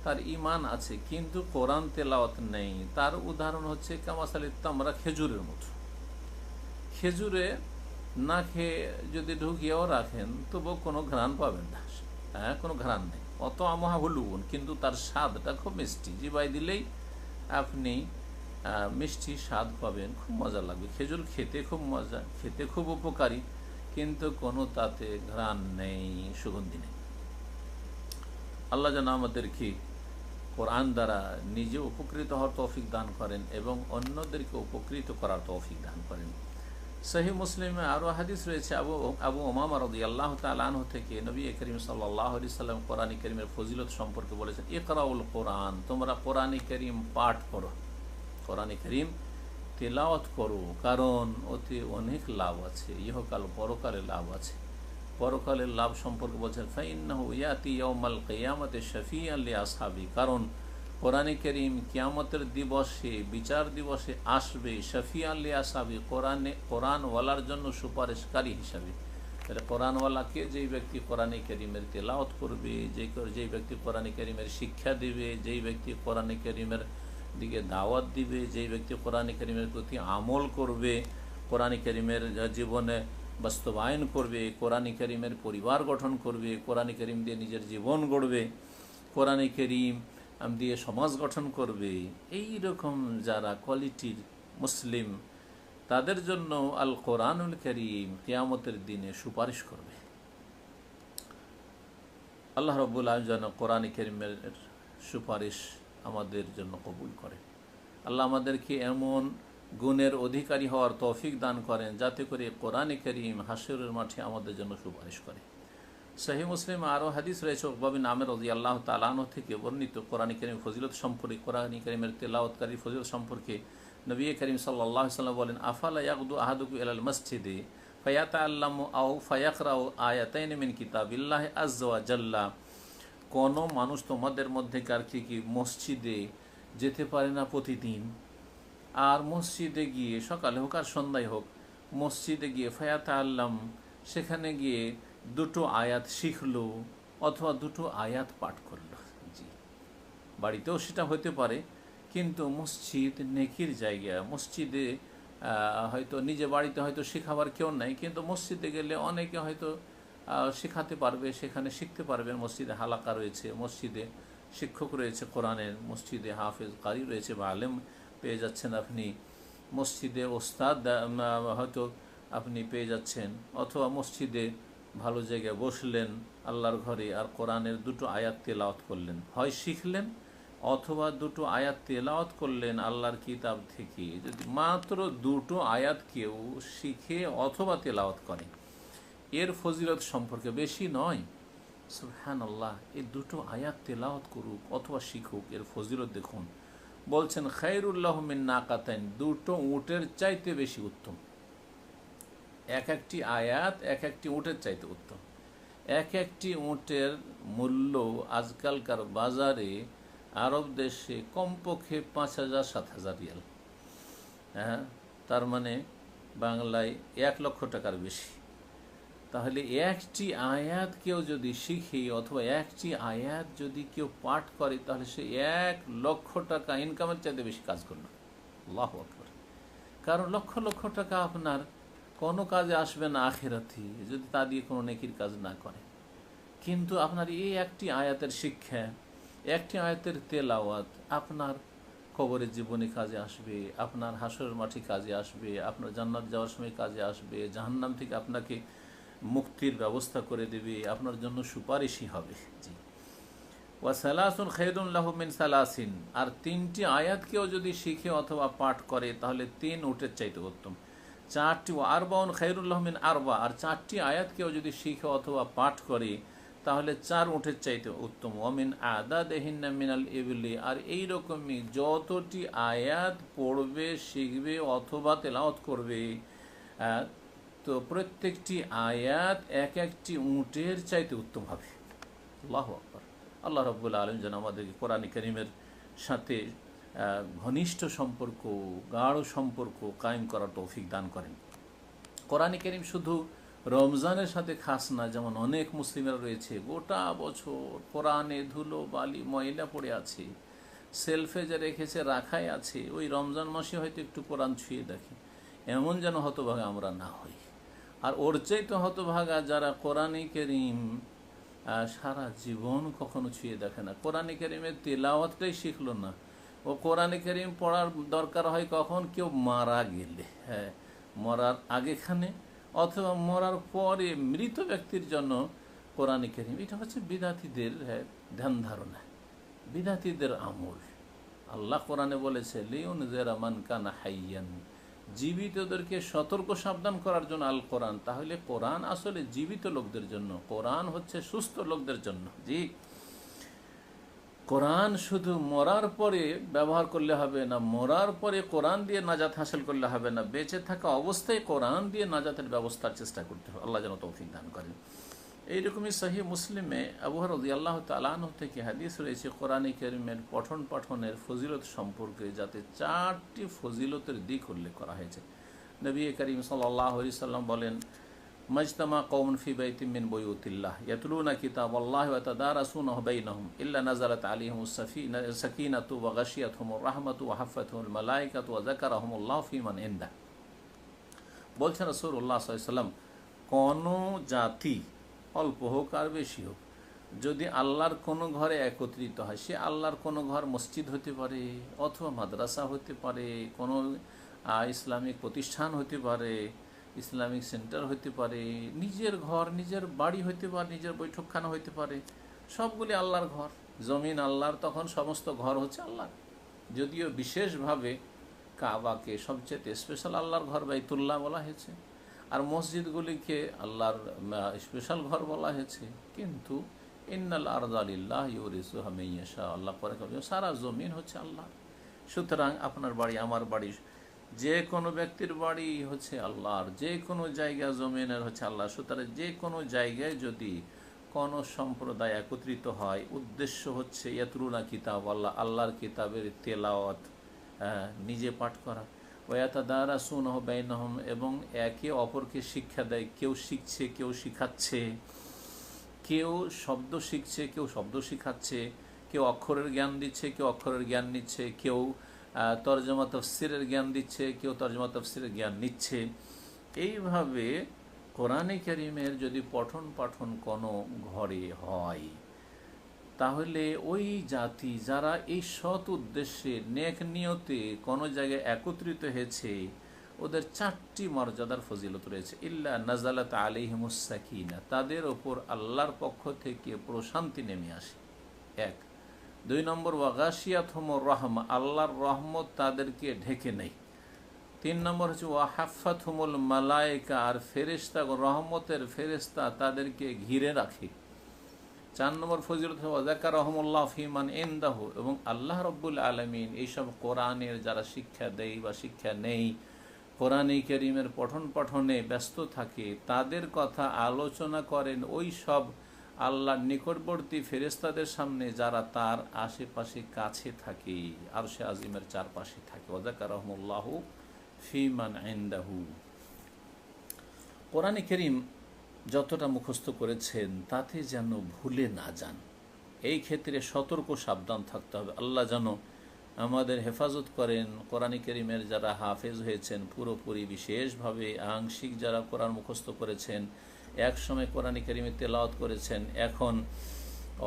তার ইমান আছে, কিন্তু কোরআন তেলাওয়াত নেই। তার উদাহরণ হচ্ছে কামাসালি তামরা, খেজুরের মতো। খেজুরে না খেয়ে যদি ঢুকিয়েও রাখেন তবুও কোনো ঘ্রাণ পাবেন না, হ্যাঁ, কোনো ঘ্রাণ নেই। অত আমহা হলুন, কিন্তু তার স্বাদটা খুব মিষ্টি, জিবাই দিলেই আপনি মিষ্টি স্বাদ পাবেন, খুব মজা লাগবে। খেজুর খেতে খুব মজা, খেতে খুব উপকারী, কিন্তু কোনো তাতে ঘ্রাণ নেই, সুগন্ধি নেই। আল্লাহ যেন আমাদেরকে কোরআন দ্বারা নিজে উপকৃত হওয়ার তৌফিক দান করেন এবং অন্যদেরকে উপকৃত করার তৌফিক দান করেন। সহিহ মুসলিমে আরও হাদিস রয়েছে, আবু উমামা রাদিয়াল্লাহু তাআলা আনহু থেকে, নবী করিম সাল্লাল্লাহু আলাইহি সাল্লাম কোরআন কারীমের ফজিলত সম্পর্কে বলেছেন, ইকরাউল কোরআন, তোমরা কোরআন কারীম পাঠ করো, কোরআন কারীম তেলাওয়াত করো, কারণ ওতে অনেক লাভ আছে, ইহকাল পরকালে লাভ আছে। পরকালের লাভ সম্পর্কে বলছেন, ফাইন্নাহু ইয়াতি ইয়াউমাল কিয়ামাতি শাফিআন লিআসহাবি, কারণ কোরআনে কারীম কিয়ামতের দিবসে, বিচার দিবসে আসবে, শাফিআন লিআসহাবি, কোরআনওয়ালার জন্য সুপারিশকারী হিসাবে। তাহলে কোরআনওয়ালাকে, যেই ব্যক্তি কোরআনে কারীমের তেলাওয়াত করবে, যেই ব্যক্তি কোরআনে কারীমের শিক্ষা দেবে, যেই ব্যক্তি কোরআনে কারীমের দিকে দাওয়াত দিবে, যেই ব্যক্তি কোরআনে কারীমের প্রতি আমল করবে, কোরআনে কারীমের জীবনে বাস্তবায়ন করবে, কোরআনে কারীমের পরিবার গঠন করবে, কোরআনে কারীম দিয়ে নিজের জীবন গড়বে, কোরআনে কারীম দিয়ে সমাজ গঠন করবে, এই রকম যারা কোয়ালিটির মুসলিম, তাদের জন্য আল কোরআনুল কারীম কিয়ামতের দিনে সুপারিশ করবে। আল্লাহ রাব্বুল আলামিন যেন কোরআনে কারীমের সুপারিশ আমাদের জন্য কবুল করে। আল্লাহ আমাদেরকে এমন গুণের অধিকারী হওয়ার তৌফিক দান করেন, যাতে করে কোরআনে কারীম হাশরের মাঠে আমাদের জন্য সুপারিশ করে। সহিহ মুসলিম আরও হাদিস রয়েছে, উকবা বিন আমির রাদিয়াল্লাহু তাআলা আনহু থেকে বর্ণিত, কোরআনে কারীম ফজিলত সম্পর্কে, কোরআনে কারীমের তেলাওয়াতকারী ফজিলত সম্পর্কে নবী করিম সাল্লাল্লাহু আলাইহি ওয়াসাল্লাম বলেন, আফালা ইয়াগদু আহাদুকুম ইলাল মসজিদে ফায়াতাআল্লামু আও ফায়াকরাউ আয়াতাইন মিন কিতাবিল্লাহি আযজা ওয়া জাল্লা, কোনো মানুষ তোমাদের মধ্যেকার কি মসজিদে যেতে পারে না প্রতিদিন, আর মসজিদে গিয়ে, সকালে হোক আর সন্ধ্যায় হোক, মসজিদে গিয়ে ফায়াতাআল্লাম, সেখানে গিয়ে 2টো আয়াত শিখলো অথবা 2টো আয়াত পাঠ করলো। জি, বাড়িতেও সেটা হতে পারে, কিন্তু মসজিদ নেকির জায়গা। মসজিদে হয়তো নিজে বাড়িতে হয়তো শেখাবার কেউ নাই, কিন্তু মসজিদে গেলে অনেকে হয়তো শেখাতে পারবে, সেখানে শিখতে পারবেন। মসজিদে হালাকা রয়েছে, মসজিদে শিক্ষক রয়েছে কোরআনের, মসজিদে হাফেজ কারি রয়েছে বা আলেম পেয়ে যাচ্ছেন আপনি, মসজিদে ওস্তাদ হয়তো আপনি পেয়ে যাচ্ছেন, অথবা মসজিদে ভালো জায়গায় বসলেন আল্লাহর ঘরে, আর কোরআনের দুটো আয়াত তেলাওয়াত করলেন, হয় শিখলেন অথবা দুটো আয়াত তেলাওয়াত করলেন আল্লাহর কিতাব থেকে। যদি মাত্র দুটো আয়াত কেউ শিখে অথবা তেলাওয়াত করে, এর ফজিলত সম্পর্কে বেশি নয়। সুবহানাল্লাহ, এই দুটো আয়াত তেলাওয়াত করুক অথবা শিখুক, এর ফজিলত দেখুন। বলছেন খায়রুল্লাহ মিন নাকাতাইন, দুটো উটের চাইতে বেশি উত্তম। এক একটি আয়াত এক একটি উটের চাইতে উত্তম। এক একটি উটের মূল্য আজকালকার বাজারে আরব দেশে কমপক্ষে 5,000-7,000 রিয়াল। হ্যাঁ, তার মানে বাংলায় 1,00,000 টাকার বেশি। তাহলে একটি আয়াত কেউ যদি শিখে অথবা একটি আয়াত যদি কেউ পাঠ করে, তাহলে সে 1,00,000 টাকা ইনকামের চাইতে বেশি কাজ করল। আল্লাহু আকবার। কারণ লক্ষ লক্ষ টাকা আপনার কোনো কাজে আসবে না আখিরাতে যদি তা দিয়ে কোনো নেকির কাজ না করে। কিন্তু আপনার এই একটি আয়াতের শিক্ষা, একটি আয়াতের তেলাওয়াত আপনার কবরের জীবনে কাজে আসবে, আপনার হাসরের মাঠে কাজে আসবে, আপনার জান্নাত যাওয়ার সময় কাজে আসবে, জাহান্নাম থেকে আপনাকে মুক্তির ব্যবস্থা করে দেবে, আপনার জন্য সুপারিশই হবে। জি, ওয়া সালাসুন খায়রুন লাহু মিন সালাসিন, আর 3টি আয়াতকেও যদি শিখে অথবা পাঠ করে তাহলে 3 উটের চাইতে উত্তম। 4টি ওয়া আরবাউন খায়রুন লাহু মিন আরবা, আর 4টি আয়াতকেও যদি শিখে অথবা পাঠ করে তাহলে 4 উটের চাইতে উত্তম। ওয়ামিন আদাদিহিন্না মিনাল ইবলি, আর এইরকমই যতটি আয়াত পড়বে, শিখবে অথবা তেলাওয়াত করবে, তো প্রত্যেকটি আয়াত এক একটি উটের চাইতে উত্তম হবে। আল্লাহু আকবার। আল্লাহ রাব্বুল আলামিন যেন আমাদেরকে কোরআন কারীমের সাথে ঘনিষ্ঠ সম্পর্ক, গাঢ় সম্পর্ক কায়েম করার তৌফিক দান করেন। কোরআন কারীম শুধু রমজানের সাথে খাস না, যেমন অনেক মুসলিমেরা রয়েছে গোটা বছর কোরআনে ধুলো বালি ময়লা পড়ে আছে, সেলফে যে রেখেছে রাখাই আছে, ওই রমজান মাসে হয়তো একটু কোরআন ছুঁয়ে দেখে। এমন যেন হতভাগা আমরা না হই। আর ওর চাইতে হতভাগা যারা কোরআন কারীম সারা জীবন কখনো ছুঁয়ে দেখে না, কোরআন কারীমের তেলাওয়াতটাই শিখলো না। ও কোরআন কারীম পড়ার দরকার হয় কখন? কেউ মারা গেলে, হ্যাঁ, মরার আগেখানে অথবা মরার পরে মৃত ব্যক্তির জন্য কোরআন কারীম। এটা হচ্ছে বিদাতীদের ধ্যান ধারণা, বিদাতীদের আমল। আল্লাহ কোরআনে বলেছে লিউনজিরা মান কানা হাইয়ান, জীবিতদেরকে সতর্ক সাবধান করার জন্য আল কোরআন। তাহলে কোরআন আসলে জীবিত লোকদের জন্য, কোরআন হচ্ছে সুস্থ লোকদের জন্য। জি, কোরআন শুধু মরার পরে ব্যবহার করলে হবে না, মরার পরে কোরআন দিয়ে নাজাত হাসিল করলে হবে না, বেঁচে থাকা অবস্থায় কোরআন দিয়ে নাজাতের ব্যবস্থার চেষ্টা করতে হবে। আল্লাহ যেন তৌফিক দান করেন। এইরকমই সহিহ মুসলিমে আবু হুরায়রা রাদিয়াল্লাহু তাআলা আনহু থেকে হাদিস রয়েছে কোরআন কারীমের পঠন পাঠনের ফজিলত সম্পর্কে, যাতে 4টি ফজিলতের দিক উল্লেখ করা হয়েছে। নবী করিম সাল্লাল্লাহু আলাইহি সাল্লাম বলেন, মাজতামা কওমুন ফি বাইতিন মিন বুয়ুতিল্লাহ ইয়াতলুনা কিতাবাল্লাহি ওয়া তাদারাসুনাহু বাইনাহুম ইল্লা নাযালাত আলাইহিমুস সাকিনাতু ওয়া গাশিয়াতহুমুর রাহমাতু ওয়া হাফাতহুমুল মালায়েকাতু ওয়া যাকারাহুমুল্লাহু ফিমান ইনদা। বলছেন রাসূলুল্লাহ সাল্লাল্লাহু আলাইহি সাল্লাম, কোন জাতি অল্প হোক আর বেশি হোক যদি আল্লাহর কোনো ঘরে একত্রিত হয়, সে আল্লাহর কোনো ঘর মসজিদ হতে পারে অথবা মাদ্রাসা হতে পারে, কোনো ইসলামিক প্রতিষ্ঠান হতে পারে, ইসলামিক সেন্টার হতে পারে, নিজের ঘর নিজের বাড়ি হতে পারে, নিজের বৈঠকখানা হতে পারে, সবগুলি আল্লাহর ঘর। জমিন আল্লাহর, তখন সমস্ত ঘর হচ্ছে আল্লাহর। যদিও বিশেষভাবে কাবাকে সবচেয়ে স্পেশাল আল্লাহর ঘর বাইতুল্লাহ বলা হয়েছে, আর মসজিদগুলিকে আল্লাহর স্পেশাল ঘর বলা হয়েছে, কিন্তু ইন্নাল আরদা লিল্লাহ ইউরিসুহা মান ইয়াশা, আল্লাহ পরে সারা জমিন হচ্ছে আল্লাহ। সুতরাং আপনার বাড়ি, আমার বাড়ি, যে কোনো ব্যক্তির বাড়ি হচ্ছে আল্লাহর, যে কোনো জায়গা জমিনের হচ্ছে আল্লাহ। সুতরাং যে কোনো জায়গায় যদি কোনো সম্প্রদায় একত্রিত হয়, উদ্দেশ্য হচ্ছে ইয়াতলুনা কিতাব আল্লাহ, আল্লাহর কিতাবের তেলাওয়াত, নিজে পাঠ করা, ওয়াতাদারাসুনাহু বাইনাহুম, এবং একে অপরকে শিক্ষা দেয়। কেউ শিখছে, কেউ শিখাচ্ছে, কেউ শব্দ শিখছে, কেউ শব্দ শিখাচ্ছে, কেউ অক্ষরের জ্ঞান দিচ্ছে, কেউ অক্ষরের জ্ঞান নিচ্ছে, কেউ তরজমা তাফসিরের জ্ঞান দিচ্ছে, কেউ তরজমা তাফসিরের জ্ঞান নিচ্ছে। এইভাবে কোরআনে কারীমের যদি পঠন পাঠন কোনো ঘরে হয়, তাহলে ওই জাতি যারা এই সৎ উদ্দেশ্যে নেক নিয়তে কোনো জায়গায় একত্রিত হয়েছে, ওদের 4টি মর্যাদার ফজিলত রয়েছে। ইল্লা নাজালাত আলাইহিমুস সাকিনা, তাদের ওপর আল্লাহর পক্ষ থেকে প্রশান্তি নেমে আসে। 1। 2 নম্বর ওয়াগাশিয়াতহুমুর রাহমা, আল্লাহর রহমত তাদেরকে ঢেকে নেয়। 3 নম্বর হচ্ছে ওয়াহাফাতহুমুল মালায়েকা, আর ফেরেশতা, রহমতের ফেরেশতা তাদেরকে ঘিরে রাখে। 4 নম্বর ফজিলত ওয়াযাকারাহুমুল্লাহ ফীমান ইনদাহু, এবং আল্লাহ রাব্বুল আলামিন এইসব কোরআনের যারা শিক্ষা দেয় বা শিক্ষা নেই, কোরআনে কারীমের পঠন পাঠনে ব্যস্ত থাকে, তাদের কথা আলোচনা করেন ওই সব আল্লাহর নিকটবর্তী ফেরেশতাদের সামনে যারা তার আশেপাশে কাছে থাকে, আরশে আজিমের চারপাশে থাকে। ওয়াযাকারাহুমুল্লাহু ফীমান ইনদাহু। কোরআনে কারীম যতটা মুখস্থ করেছেন তাতে যেন ভুলে না যান, এই ক্ষেত্রে সতর্ক সাবধান থাকতে হবে। আল্লাহ যেন আমাদের হেফাজত করেন। কোরআন কারীমের যারা হাফেজ হয়েছেন পুরোপুরি, বিশেষভাবে আংশিক যারা কোরআন মুখস্থ করেছেন, এক সময় কোরআন কারীমের তেলাওয়াত করেছেন, এখন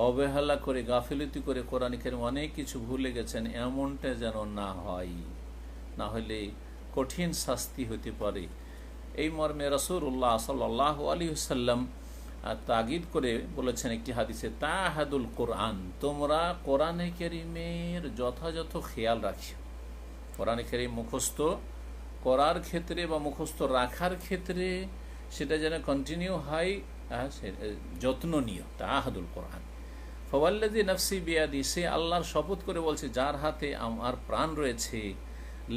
অবহেলা করে গাফিলতি করে কোরআন কারীম অনেক কিছু ভুলে গেছেন, এমনটা যেন না হয়, না হলে কঠিন শাস্তি হতে পারে। এই মর্মে রাসূলুল্লাহ সাল্লাল্লাহু আলাইহি ওয়াসাল্লাম তাগিদ করে বলেছেন একটি হাদিসে, তাহাদুল কোরআন, তোমরা কোরআনে কারীমের যথাযথ খেয়াল রাখিও। কোরআনে কারীম মুখস্থ করার ক্ষেত্রে বা মুখস্থ রাখার ক্ষেত্রে সেটা যেন কন্টিনিউ হয়, যত্ন নিও। তাহাদুল কোরআন, ফাওয়াল্লাযী নাফসি বিয়াদি, সে আল্লাহর শপথ করে বলছে যার হাতে আমার প্রাণ রয়েছে,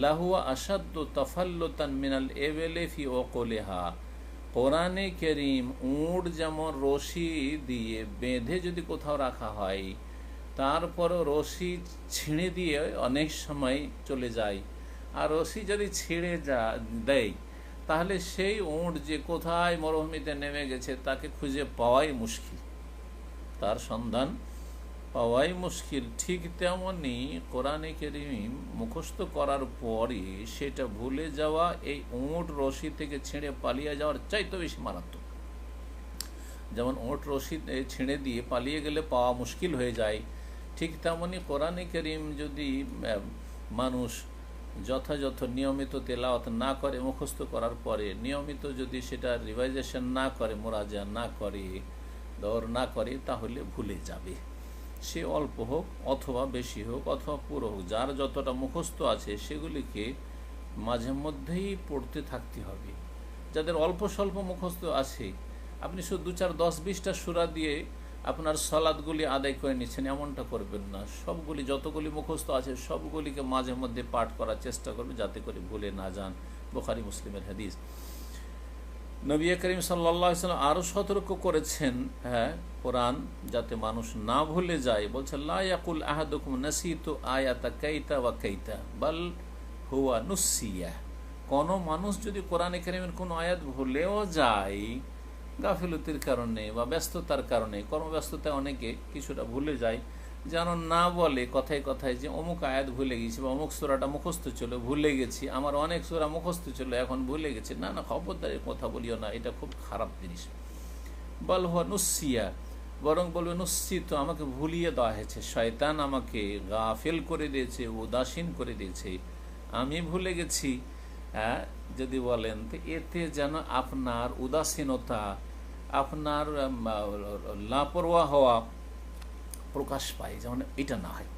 লাহুয়া আসাদ্দু তাফাল্লুতান মিনাল এবেলে ফি ওকলিহা, কোরআনে কারীম উট যেমন রশি দিয়ে বেঁধে যদি কোথাও রাখা হয়, তারপরও রশি ছিঁড়ে দিয়ে অনেক সময় চলে যায়, আর রশি যদি ছিঁড়ে দেয় তাহলে সেই উট যে কোথায় মরুভূমিতে নেমে গেছে তাকে খুঁজে পাওয়াই মুশকিল, তার সন্ধান পাওয়াই মুশকিল। ঠিক তেমনি কোরআনে কারীম মুখস্থ করার পরে সেটা ভুলে যাওয়া এই উট রশি থেকে ছিঁড়ে পালিয়ে যাওয়ার চাইতে বেশি মারাত্মক। যেমন উট রশি ছিঁড়ে দিয়ে পালিয়ে গেলে পাওয়া মুশকিল হয়ে যায়, ঠিক তেমনি কোরআনে কারীম যদি মানুষ যথাযথ নিয়মিত তেলাওয়াত না করে, মুখস্থ করার পরে নিয়মিত যদি সেটা রিভাইজেশন না করে, মুরাজা না করে, দৌড় না করে, তাহলে ভুলে যাবে। সে অল্প হোক অথবা বেশি হোক অথবা পুরো হোক, যার যতটা মুখস্থ আছে সেগুলিকে মাঝে মধ্যেই পড়তে থাকতে হবে। যাদের অল্প স্বল্প মুখস্থ আছে, আপনি শুধু 2, 4, 10, 20টা সূরা দিয়ে আপনার সালাতগুলি আদায় করে নিচ্ছেন, এমনটা করবেন না। সবগুলি যতগুলি মুখস্থ আছে সবগুলিকে মাঝে মধ্যে পাঠ করার চেষ্টা করবেন, যাতে করে ভুলে না যান। বুখারী মুসলিমের হাদিস। নবী করিম সাল্লাল্লাহু আলাইহি ওয়াসাল্লাম আরও সতর্ক করেছেন, কোরআন যাতে মানুষ না ভুলে যায়। বলছে, লা ইয়াকুল আহাদুকুম নাসিতু আয়াতা কাইতা ওয়া কাইতা বাল হুয়া নুসিয়া, কোনো মানুষ যদি কোরআনে কারীমের কোনো আয়াত ভুলেও যায় গাফিলতির কারণে বা ব্যস্ততার কারণে, কর্মব্যস্ততায় অনেকে কিছুটা ভুলে যায়, যেন না বলে কথায় কথায় যে অমুক আয়াত ভুলে গেছি বা অমুক সূরাটা মুখস্থ ছিল ভুলে গেছি, আমার অনেক সূরা মুখস্থ ছিল এখন ভুলে গেছি। না না, খবরদারের কথা বলিও না, এটা খুব খারাপ জিনিস। বল হুয়া নুসিয়া, বরং বলবে নুসিত, আমাকে ভুলিয়ে দেওয়া হয়েছে, শয়তান আমাকে গাফিল করে দিয়েছে, উদাসীন করে দিয়েছে, আমি ভুলে গেছি। যদি বলেন তো এতে যেন আপনার উদাসীনতা, আপনার লাপরওয়াহ হওয়া প্রকাশ পায়, যেমন এটা না হয়।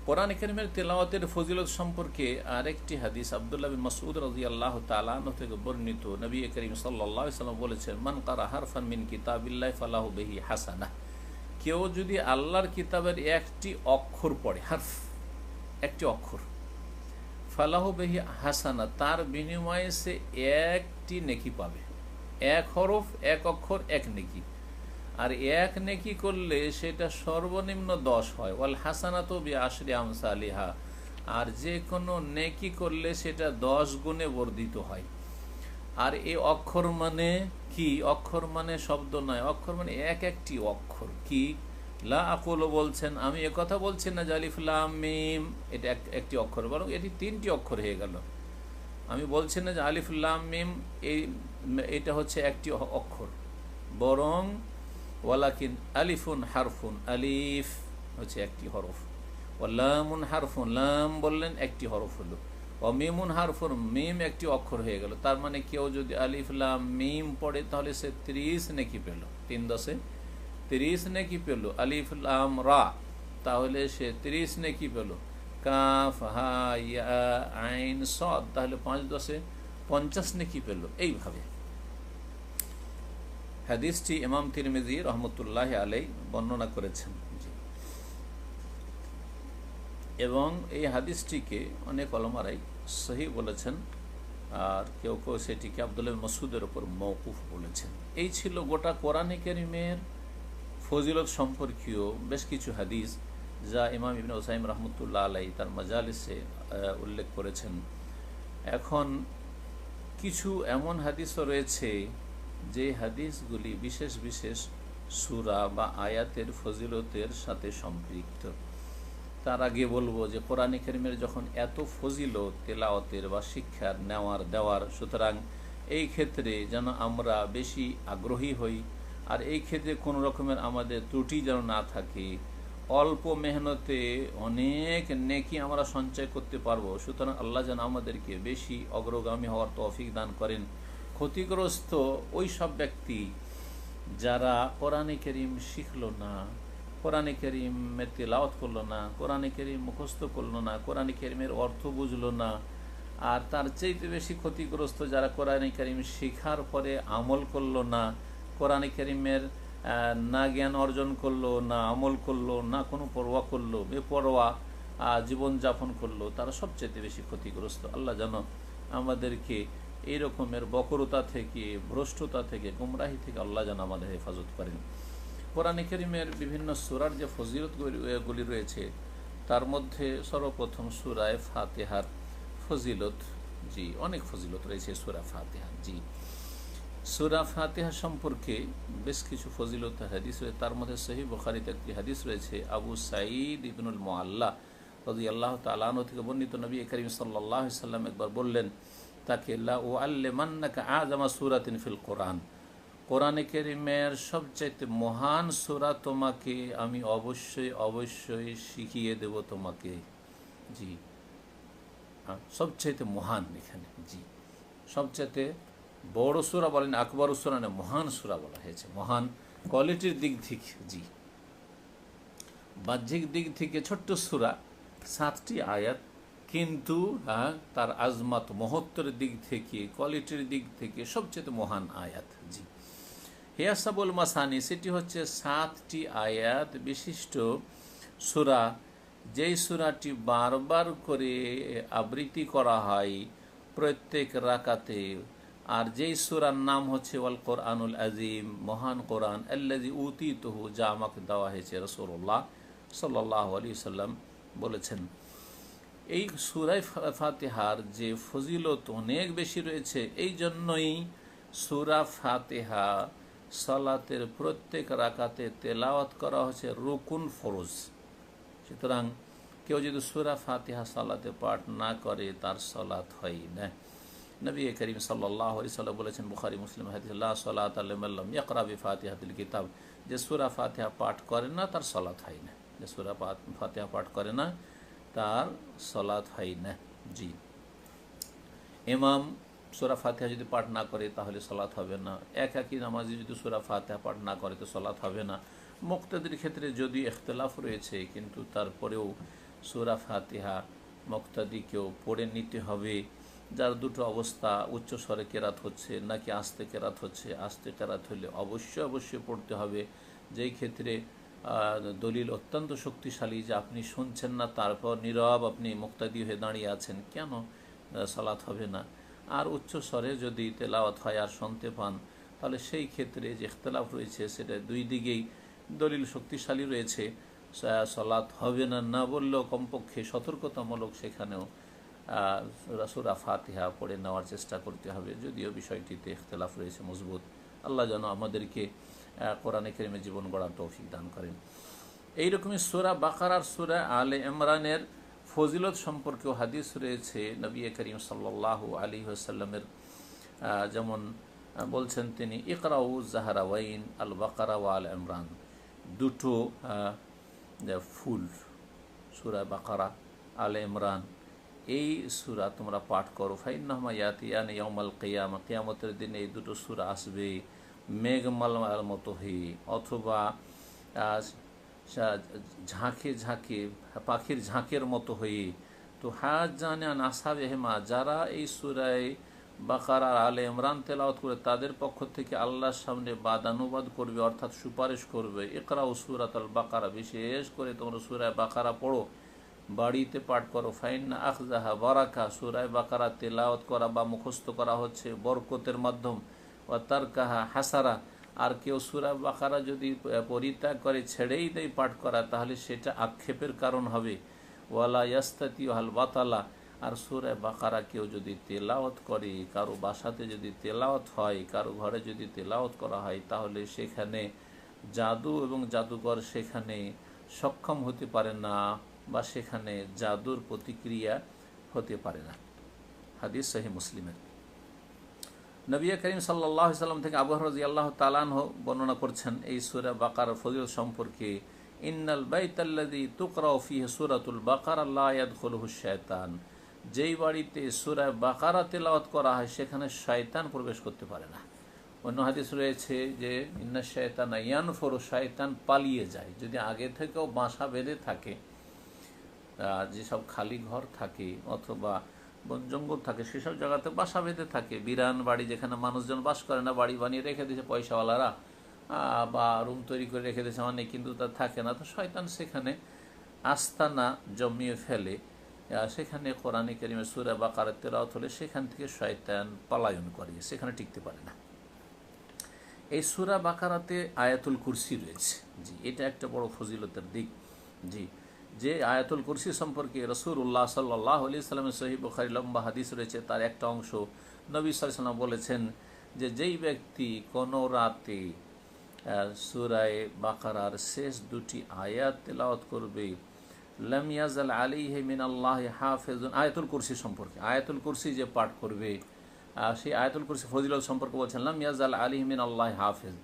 কোরআন কারীমের তেলাওয়াতের ফজিলত সম্পর্কে আরেকটি হাদিস আব্দুল্লাহ বিন মাসউদ রাদিয়াল্লাহু তাআলা আনহু থেকে বর্ণিত। নবী করিম সাল্লাল্লাহু আলাইহি ওয়াসাল্লাম বলেছেন, মান কারা হারফান মিন কিতাবিল্লাহি ফালাহু বিহি হাসানাহ, কেউ যদি আল্লাহর কিতাবের একটি অক্ষর পড়ে, হারফ একটি অক্ষর, ফালাহু বিহি হাসানাহ, তার বিনিময়ে সে একটি নেকি পাবে। এক হরফ, এক অক্ষর, এক নেকি। আর এক নেকি করলে সেটা সর্বনিম্ন 10 হয়। ওয়াল হাসানাতু বিআশরি আমসালিহা, আর যে কোনো নেকি করলে সেটা 10 গুণে বর্ধিত হয়। আর এই অক্ষর মানে কি? অক্ষর মানে শব্দ নয়, অক্ষর মানে এক একটি অক্ষর। কি? লা আকুলু বলছেন, আমি একথা বলছি না যে আলিফ লাম মিম এটা একটি অক্ষর, বরং এটি 3টি অক্ষর হয়ে গেল। আমি বলছি না যে আলিফ লাম মিম এটা হচ্ছে একটি অক্ষর, বরং ওয়ালাকিন আলিফুন হারফুন, আলিফ হচ্ছে একটি হরফ, ওয়া লামুন হারফুন, লাম বললেন একটি হরফ হলো, মিমুন হারফুন, মিম একটি অক্ষর হয়ে গেল। তার মানে কেউ যদি আলিফ লাম মিম পড়ে তাহলে সে 30 নেকি পেল, 3 10 30 নেকি পেল। আলিফ লাম রা, তাহলে সে 30 নেকি পেল। কাফ হা ইয়া আইন সদ, তাহলে 5 10 50 নেকি পেল। এইভাবে হাদিসটি ইমাম তিরমিজি রহমতুল্লাহ আলাই বর্ণনা করেছেন। এবং এই হাদিসটিকে অনেক ওলামারাই সহি বলেছেন, আর কেউ কেউ সেটিকে আব্দুল্লাহ মাসউদের ওপর মওকুফ বলেছেন। এই ছিল গোটা কোরআনে কারীমের ফজিলত সম্পর্কীয় বেশ কিছু হাদিস, যা ইমাম ইবনে উসাইম রহমতুল্লাহ আলাই তার মাজালিসে উল্লেখ করেছেন। এখন কিছু এমন হাদিসও রয়েছে যে হাদিসগুলি বিশেষ বিশেষ সূরা বা আয়াতের ফজিলতের সাথে সম্পৃক্ত। তার আগে বলবো যে কোরআনে কারীমের যখন এত ফজিলত তেলাওয়াতের বা শিক্ষার নেওয়ার দেওয়ার, সুতরাং এই ক্ষেত্রে যেন আমরা বেশি আগ্রহী হই, আর এই ক্ষেত্রে কোনো রকমের আমাদের ত্রুটি যেন না থাকে। অল্প মেহনতে অনেক নেকি আমরা সঞ্চয় করতে পারবো। সুতরাং আল্লাহ যেন আমাদেরকে বেশি অগ্রগামী হওয়ার তৌফিক দান করেন। ক্ষতিগ্রস্ত ওই সব ব্যক্তি যারা কোরআনে কারীম শিখলো না, কোরআনে কারীমের তিলাওয়াত করলো না, কোরআনে কারীম মুখস্থ করলো না, কোরআনে কারীমের অর্থ বুঝলো না, আর তার চাইতে বেশি ক্ষতিগ্রস্ত যারা কোরআনে কারীম শেখার পরে আমল করলো না, কোরআনে কারীমের না জ্ঞান অর্জন করলো, না আমল করলো, না কোনো পরোয়া করলো, বেপরোয়া জীবনযাপন করলো, তারা সবচেয়ে বেশি ক্ষতিগ্রস্ত। আল্লাহ যেন আমাদেরকে এই রকমের বক্রতা থেকে, ভ্রষ্টতা থেকে, গুমরাহি থেকে আল্লাহ যেন আমাদের হেফাজত করেন। কোরআনে কারীমের বিভিন্ন সূরার যে ফজিলতগুলি রয়েছে, তার মধ্যে সর্বপ্রথম সূরায়ে ফাতিহার ফজিলত, জি অনেক ফজিলত রয়েছে সূরা ফাতিহার। জি, সূরা ফাতিহা সম্পর্কে বেশ কিছু ফজিলত হাদিস রয়েছে। তার মধ্যে সহিহ বুখারীতে একটি হাদিস রয়েছে, আবু সাঈদ ইবনুল মুআল্লা রাদিয়াল্লাহু তাআলা আনহু থেকে বর্ণিত, নবী করিম সাল্লাল্লাহু আলাইহি সাল্লাম একবার বললেন তাকে, লা উআল্লিমান্নাকা আযমা সূরাতিন ফিল কোরআন, কোরআনে কারীমের সবচাইতে মহান সূরা তোমাকে আমি অবশ্যই অবশ্যই শিখিয়ে দেব তোমাকে। জি, সবচাইতে মহান, এখানে জি সবচাইতে বড় সূরা বলেন, আকবর সূরা না, মহান সূরা বলা হয়েছে। মহান কোয়ালিটির দিক থেকে, জি বাহ্যিক দিক থেকে ছোট্ট সূরা, 7টি আয়াত, কিন্তু তার আজমাত মহত্বের দিক থেকে, কোয়ালিটির দিক থেকে সবচেয়ে মহান আয়াত। জি, হিয়াসাবুল মাসানি, সেটি হচ্ছে 7টি আয়াত বিশিষ্ট সূরা, যেই সূরাটি বারবার করে আবৃত্তি করা হয় প্রত্যেক রাকাতে, আর যেই সূরার নাম হচ্ছে ওয়াল কোরআনুল আজিম, মহান কোরআন, আল্লাযী উতীতুহু, যা আমাকে দেওয়া হয়েছে। রাসূলুল্লাহ সাল্লাল্লাহু আলাইহি সাল্লাম বলেছেন। এই সূরা ফাতিহার যে ফজিলত অনেক বেশি রয়েছে, এই জন্যই সূরা ফাতিহা সালাতের প্রত্যেক রাকাতে তেলাওয়াত করা হচ্ছে রুকুন ফরজ। সুতরাং কেউ যদি সূরা ফাতিহা সালাতে পাঠ না করে তার সালাত হয় না। নবী করিম সাল্লাল্লাহু আলাইহি সাল্লাম বলেছেন, বুখারী মুসলিম হাদিস, লা সালাতা লিমান লাম ইয়াকরা বিফাতিহাতিল কিতাব, যে সূরা ফাতিহা পাঠ করে না তার সালাত হয় না। যে সূরা ফাতিহা পাঠ করে না তার সালাত হয় না। জি, ইমাম সূরা ফাতিহা যদি পাঠ না করে তাহলে সালাত হবে না। একাকী নামাজি যদি সূরা ফাতিহা পাঠ না করে তো সালাত হবে না। মুক্তাদির ক্ষেত্রে যদি ইখতিলাফ রয়েছে, কিন্তু তারপরেও সূরা ফাতিহা মুক্তাদিকেও পড়ে নিতে হবে। যার দুটো অবস্থা, উচ্চ স্বরে কেরাত হচ্ছে নাকি আস্তে কেরাত হচ্ছে, আস্তে কেরাত হলে অবশ্যই অবশ্যই পড়তে হবে। যেই ক্ষেত্রে দলিল অত্যন্ত শক্তিশালী যে আপনি শুনছেন না, তারপর নীরব আপনি মুক্তাদি হয়ে দাঁড়িয়ে আছেন, কেন সালাত হবে না? আর উচ্চ স্বরে যদি তেলাওয়াত হয় আর শুনতে পান, তাহলে সেই ক্ষেত্রে যে ইখতিলাফ রয়েছে সেটা দুই দিকেই দলিল শক্তিশালী রয়েছে, সালাত হবে না না বললেও কমপক্ষে সতর্কতামূলক সেখানেও সূরা ফাতিহা পড়ে নেওয়ার চেষ্টা করতে হবে, যদিও বিষয়টিতে ইখতিলাফ রয়েছে মজবুত। আল্লাহ যেন আমাদেরকে কোরআনে কারীমে জীবন গড়ার তৌফিক দান করেন। এইরকমই সূরা বাকারার সূরা আলে ইমরানের ফজিলত সম্পর্কেও হাদিস রয়েছে। নবী করিম সাল্লাল্লাহু আলাইহি ওয়াসাল্লামের যেমন বলছেন তিনি, ইকরাউ জাহরাওয়াইন আল বাকারা ওয়া আল ইমরান, দুটো ফুল সূরা বাকারা আলে ইমরান, এই সূরা তোমরা পাঠ করো। ফাইন্নাহুমা ইয়াতিয়ানি ইয়াউমাল কিয়ামা, কিয়ামতের দিন এই দুটো সূরা আসবে মেঘমালার মতো হয়ে, অথবা ঝাঁকে ঝাঁকে পাখির ঝাঁকের মতো হয়ে। তো হাজ্জানে আন আসহাবিহিমা, যারা এই সূরায়ে বাকারা আর আলে ইমরান তেলাওয়াত করে তাদের পক্ষ থেকে আল্লাহর সামনে বাদানুবাদ করবে, অর্থাৎ সুপারিশ করবে। ইকরাউ সূরাতুল বাকারা, বিশেষ করে তোমরা সূরা বাকারা পড়ো, বাড়িতে পাঠ করো। ফাইন্না আখযাহা বারাকা, সূরা বাকারা তেলাওয়াত করা বা মুখস্থ করা হচ্ছে বরকতের মাধ্যম। ওয়া তারকাহা হাসারা, আর কেউ সূরা বাকারা যদি পরিত্যাগ করে, ছেড়েই দেয় পাঠ করা, তাহলে সেটা আক্ষেপের কারণ হবে। ওয়ালা ইয়াস্তাতিউহাল বাতালা, আর সূরা বাকারা কেউ যদি তেলাওয়াত করে, কারো বাসাতে যদি তেলাওয়াত হয়, কারো ঘরে যদি তেলাওয়াত করা হয়, তাহলে সেখানে জাদু এবং জাদুকর সেখানে সক্ষম হতে পারে না, বা সেখানে জাদুর প্রতিক্রিয়া হতে পারে না। হাদিস সহিহ মুসলিমের। নবী করিম সাল্লাল্লাহু আলাইহি সাল্লাম থেকে আবু হুরায়রা রাদিয়াল্লাহু তাআলা আনহু বর্ণনা করছেন এই সূরা বাকারার ফজিলত সম্পর্কে। ইন্নাল বাইতাল্লাযী তুকরাউ ফীহি সূরাতুল বাকারা লা ইয়াদখুলুহু শায়তান, যেই বাড়িতে সূরা বাকারা তেলাওয়াত করা হয় সেখানে শয়তান প্রবেশ করতে পারে না। অন্য হাদিস রয়েছে যে ইন্নাশ শায়তানা ইয়ানফুরু, শয়তান পালিয়ে যায়। যদি আগে থেকেও বাসা বেঁধে থাকে, যেসব খালি ঘর থাকে অথবা বন জঙ্গল থাকে, সেসব জায়গাতে বাসা বেঁধে থাকে। বিরান বাড়ি যেখানে মানুষজন বাস করে না, বাড়ি বানিয়ে রেখে দিয়েছে পয়সাওয়ালারা, বা রুম তৈরি করে রেখে দিয়েছে অনেক, কিন্তু তার থাকে না, তো শয়তান সেখানে আস্তানা জমিয়ে ফেলে। সেখানে কোরআনে কারিমের সূরা বাকারা তেলাওয়াত হলে সেখান থেকে শয়তান পলায়ন করে, সেখানে টিকতে পারে না। এই সূরা বাকারাতে আয়াতুল কুরসি রয়েছে। জি, এটা একটা বড় ফজিলতের দিক। জি, যে আয়াতুল কুরসি সম্পর্কে রাসূলুল্লাহ সাল্লাল্লাহু আলাইহি সাল্লামের সহিহ বুখারী লম্বা হাদিস রয়েছে, তার একটা অংশ নবী সাল্লাল্লাহু আলাইহি সাল্লাম বলেছেন যে যেই ব্যক্তি কোনো রাতে সূরায়ে বাকারার শেষ দুটি আয়াত তেলাওয়াত করবে, লাম ইয়াজাল আলাইহি মিনাল্লাহি হাফিজুন, আয়াতুল কুরসি সম্পর্কে, আয়াতুল কুরসি যে পাঠ করবে, সেই আয়াতুল কুরসি ফজিলত সম্পর্কে বলছেন, লাম ইয়াজাল আলাইহি মিনাল্লাহি হাফিজ,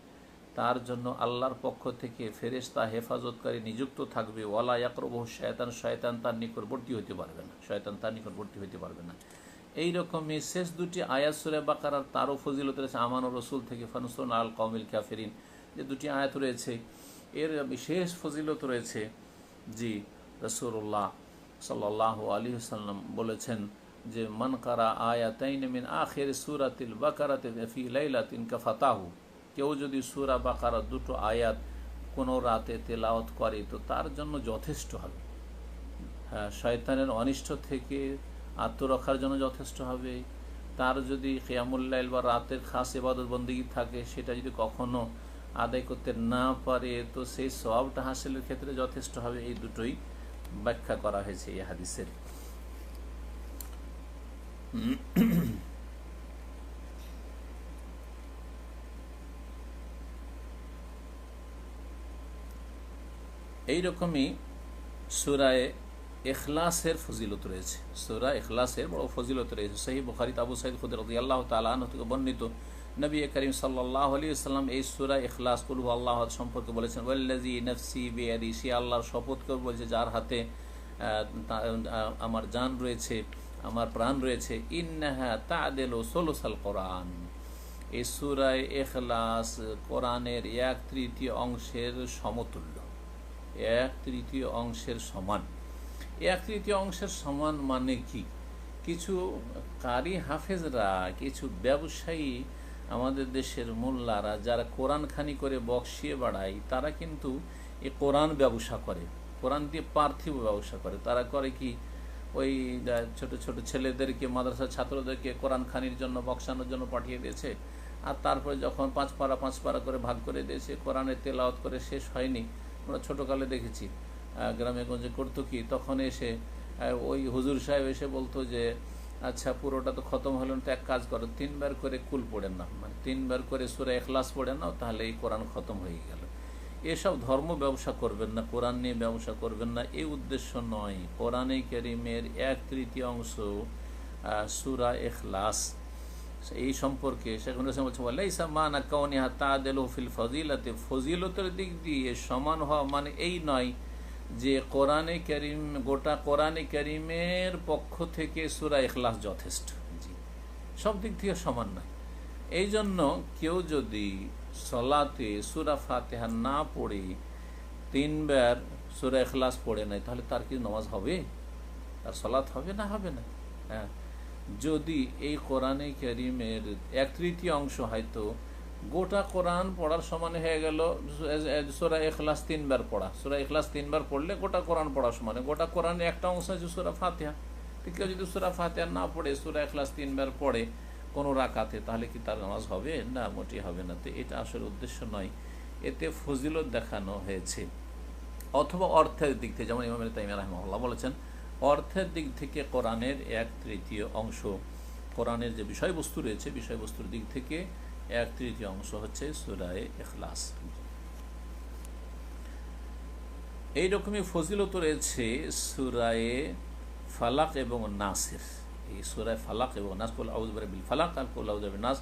তার জন্য আল্লাহর পক্ষ থেকে ফেরেশতা হেফাজতকারী নিযুক্ত থাকবে। ওয়ালা ইয়াকরুবুহু শায়তান, শয়তান তার নিকটবর্তী হতে পারবে না, শয়তান তার নিকটবর্তী হতে পারবে না। এইরকমই শেষ দুটি আয়াত সূরা বাকারার তারও ফজিলত রয়েছে আমানুর রাসূল থেকে, ফানসুরনা আল কওমিল কাফিরিন, যে দুটি আয়াত রয়েছে, এর বিশেষ ফজিলত রয়েছে। জি, রাসূলুল্লাহ সাল্লাল্লাহু আলাইহি ওয়াসাল্লাম বলেছেন যে মান কারা আয়াতাইন মিন আখির সূরাতিল বাকারাতি ফি লাইলাতিন কাফাতাহু, কেউ যদি সূরা বাকারার দুটো আয়াত কোনো রাতে তেলাওয়াত করে তো তার জন্য যথেষ্ট হবে। হ্যাঁ, শয়তানের অনিষ্ট থেকে আত্মরক্ষার জন্য যথেষ্ট হবে। তার যদি কিয়ামুল লাইল বা রাতের খাস ইবাদত বন্দেগী থাকে, সেটা যদি কখনো আদায় করতে না পারে তো সেই সওয়াবটা হাসিলের ক্ষেত্রে যথেষ্ট হবে। এই দুটোই ব্যাখ্যা করা হয়েছে এই হাদিসের। এইরকমই সূরায়ে ইখলাসের ফজিলত রয়েছে, সূরা ইখলাসের বড় ফজিলত রয়েছে। সহিহ বুখারীতে আবু সাঈদ খুদরী রাদিয়াল্লাহু তাআলা আনহু থেকে বর্ণিত, নবী করিম সাল্লাল্লাহু আলাইহি ওয়াসাল্লাম এই সূরা ইখলাস কুল হুয়াল্লাহু আহাদ সম্পর্কে বলেছেন, ওয়াল্লাযী নাফসি বিয়াদি, সে আল্লাহর শপথ করে বলছে যার হাতে আমার জান রয়েছে, আমার প্রাণ রয়েছে, ইন্নাহা তা'দিলু সুলুসাল কোরআন, এই সূরা ইখলাস কোরআনের 1/3 অংশের সমতুল্য, 1/3 অংশের সমান। 1/3 অংশের সমান মানে কি? কিছু কারি হাফেজরা, কিছু ব্যবসায়ী, আমাদের দেশের মোল্লারা যারা কোরআন খানি করে বক্সিয়ে বাড়ায়, তারা কিন্তু এই কোরআন ব্যবসা করে, কোরআন দিয়ে পার্থিব ব্যবসা করে। তারা করে কি, ওই ছোট ছোট ছেলেদেরকে, মাদ্রাসার ছাত্রদেরকে কোরআন খানির জন্য বক্সানোর জন্য পাঠিয়ে দিয়েছে, আর তারপরে যখন 5 পারা করে ভাগ করে দিয়েছে, কোরআনের তেলাওয়াত করে শেষ হয়নি। আমরা ছোটোকালে দেখেছি গ্রামে গঞ্জে করতো কি, তখন এসে ওই হুজুর সাহেব এসে বলতো যে আচ্ছা পুরোটা তো খতম হলো না, তো এক কাজ করো, 3 বার করে কুল পড়েন না, মানে 3 বার করে সূরা ইখলাস পড়ে নাও, তাহলে এই কোরআন খতম হয়ে গেল। এসব ধর্ম ব্যবসা করবেন না, কোরআন নিয়ে ব্যবসা করবেন না, এই উদ্দেশ্য নয়। কোরআনে কারীমের 1/3 অংশ সূরা ইখলাস, এই সম্পর্কে সেখানে বলছে ওয়ালাইসা মানা কাউনিহা তা'দিলু ফিল ফাজিলাতি, ফজিলতের দিক দিয়ে সমান হওয়া মানে এই নয় যে কোরআনে কারীম, গোটা কোরআনে কারীমের পক্ষ থেকে সূরা ইখলাস যথেষ্ট। জি, সব দিক থেকে সমান নয়। এই জন্য কেউ যদি সলাতে সূরা ফাতিহা না পড়ে 3 বার সূরা ইখলাস পড়ে নেয়, তাহলে তার কি নামাজ হবে? তার সলাত হবে না? হবে না। হ্যাঁ, যদি এই কোরআনে কারীমের 1/3 অংশ হয়তো গোটা কোরআন পড়ার সমান হয়ে গেল সূরা ইখলাস 3 বার পড়া। সূরা ইখলাস 3 বার পড়লে গোটা কোরআন পড়ার সমান। গোটা কোরআনের একটা অংশ আছে সূরা ফাতিহা। কেউ যদি সূরা ফাতিহা না পড়ে সূরা ইখলাস 3 বার পড়ে কোনো রাকাতে, তাহলে কি তার নামাজ হবে? না, মোটেই হবে না। তো এটা আসলে উদ্দেশ্য নয়, এতে ফজিলত দেখানো হয়েছে। অথবা অর্থের দিক থেকে, যেমন ইমাম ইবনে তাইমিয়া রাহিমাহুল্লাহ বলেছেন, অর্থের দিক থেকে কোরআনের 1/3 অংশ, কোরআনের যে বিষয়বস্তু রয়েছে, বিষয়বস্তুর দিক থেকে 1/3 অংশ হচ্ছে সূরা ইখলাস। এইরকমই ফজিলত রয়েছে সূরা ফালাক এবং নাসের। এই সূরা ফালাক এবং নাস, কুল আউযু বিরাব্বিল ফালাক আর কুল আউযু বিরাব্বিন নাস,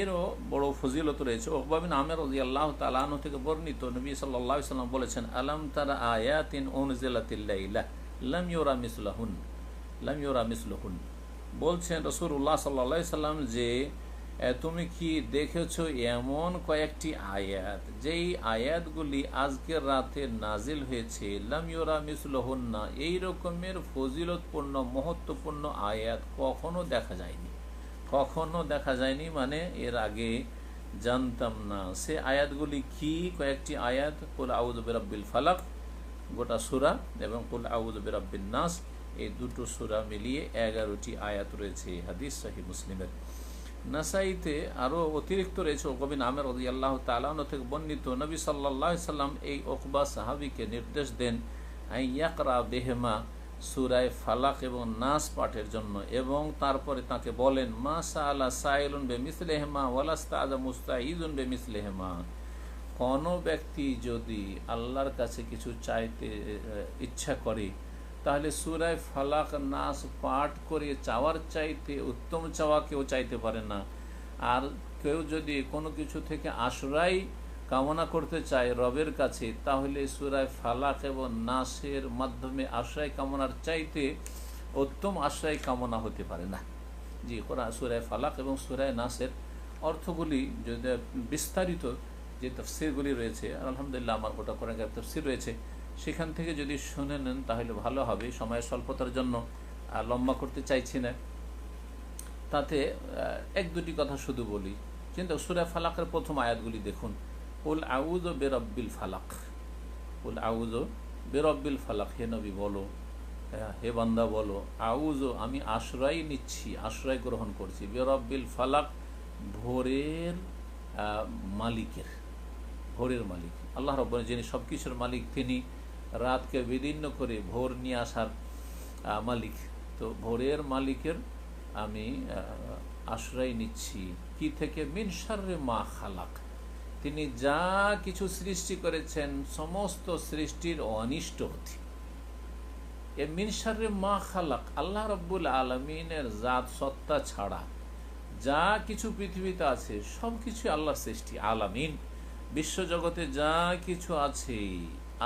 এরও বড় ফজিলত রয়েছে। উকবা বিন আমির রাদিয়াল্লাহু তাআলা আনহু থেকে বর্ণিত, নবী সাল্লাল্লাহু আলাইহি ওয়াসাল্লাম বলেছেন, আলাম তারা আয়াতিন উনজিলাতিল লাইলা লাম ইউরা মিসলাহুন, লাম ইউরা মিসলুহুন। বলছেন রাসূলুল্লাহ সাল্লাল্লাহু আলাইহি ওয়াসাল্লাম যে তুমি কি দেখেছো এমন কয়েকটি আয়াত, যেই আয়াতগুলি আজকের রাতে নাজিল হয়েছে, লাম ইউরা মিসলুহুন্না, এই রকমের ফজিলতপূর্ণ মহত্বপূর্ণ আয়াত কখনো দেখা যায়নি। কখনো দেখা যায়নি মানে এর আগে জানতাম না। সে আয়াতগুলি কি? কয়েকটি আয়াত, কুল আউযু বিরাব্বিল ফালাক গোটা সূরা এবং কুল আউযু বিরাব্বিন নাস, এই দুটো সূরা মিলিয়ে 11টি আয়াত রয়েছে। হাদিস সহিহ মুসলিমের। নাসাইতে আরও অতিরিক্ত রয়েছে। উকবা বিন আমির রাদিয়াল্লাহু তাআলা আনহু থেকে বর্ণিত, নবী সাল্লাল্লাহু আলাইহি সাল্লাম এই উকবা সাহাবীকে নির্দেশ দেন ইয়াকরা বিহিমা, সূরা ফালাক এবং নাস পাঠের জন্য, এবং তারপরে তাকে বলেন, মা সাআলা সাইলুন বিমিসলিহিমা ওয়ালাস্তাআযা মুস্তাঈযুন বিমিসলিহিমা। কোনো ব্যক্তি যদি আল্লাহর কাছে কিছু চাইতে ইচ্ছা করে, তাহলে সূরা ফালাক নাস পাঠ করে চাওয়ার চাইতে উত্তম চাওয়া কেউ চাইতে পারে না। আর কেউ যদি কোনো কিছু থেকে আশ্রয় কামনা করতে চায় রবের কাছে, তাহলে সূরা ফালাক এবং নাসের মাধ্যমে আশ্রয় কামনার চাইতে উত্তম আশ্রয় কামনা হতে পারে না। জি, সূরা ফালাক এবং সূরা নাসের অর্থগুলি যদি বিস্তারিত যে তাফসীরগুলি রয়েছে, আলহামদুলিল্লাহ আমার গোটা কোরআনের তাফসীর রয়েছে, সেখান থেকে যদি শুনে নেন তাহলে ভালো হবে। সময়ের স্বল্পতার জন্য লম্বা করতে চাইছি না, তাতে 1-2টি কথা শুধু বলি। কিন্তু সূরা ফালাকের প্রথম আয়াতগুলি দেখুন, কুল আউযু বিরাব্বিল ফালাক, কুল আউযু বিরাব্বিল ফালাক, হে নবী বলো, হে বান্দা বলো, আউযু আমি আশ্রয় নিচ্ছি, আশ্রয় গ্রহণ করছি, বিরাব্বিল ফালাক ভোরের মালিকের, ভোরের মালিক আল্লাহ রাব্বুল, যিনি সব কিছুর মালিক, তিনি রাতকে বিদীর্ণ করে ভোর নিয়ে আসার মালিক। তো ভোরের মালিকের আমি আশ্রয় নিচ্ছি কি থেকে? মিন শাররি মা খালাক, তিনি যা কিছু সৃষ্টি করেছেন সমস্ত সৃষ্টির অনিষ্ট হতে। এ মিন শাররি মা খালাক, আল্লাহ রাব্বুল আলামিনের জাত সত্তা ছাড়া যা কিছু পৃথিবীতে আছে সব কিছু আল্লাহর সৃষ্টি। আলামিন, বিশ্বজগতে যা কিছু আছে,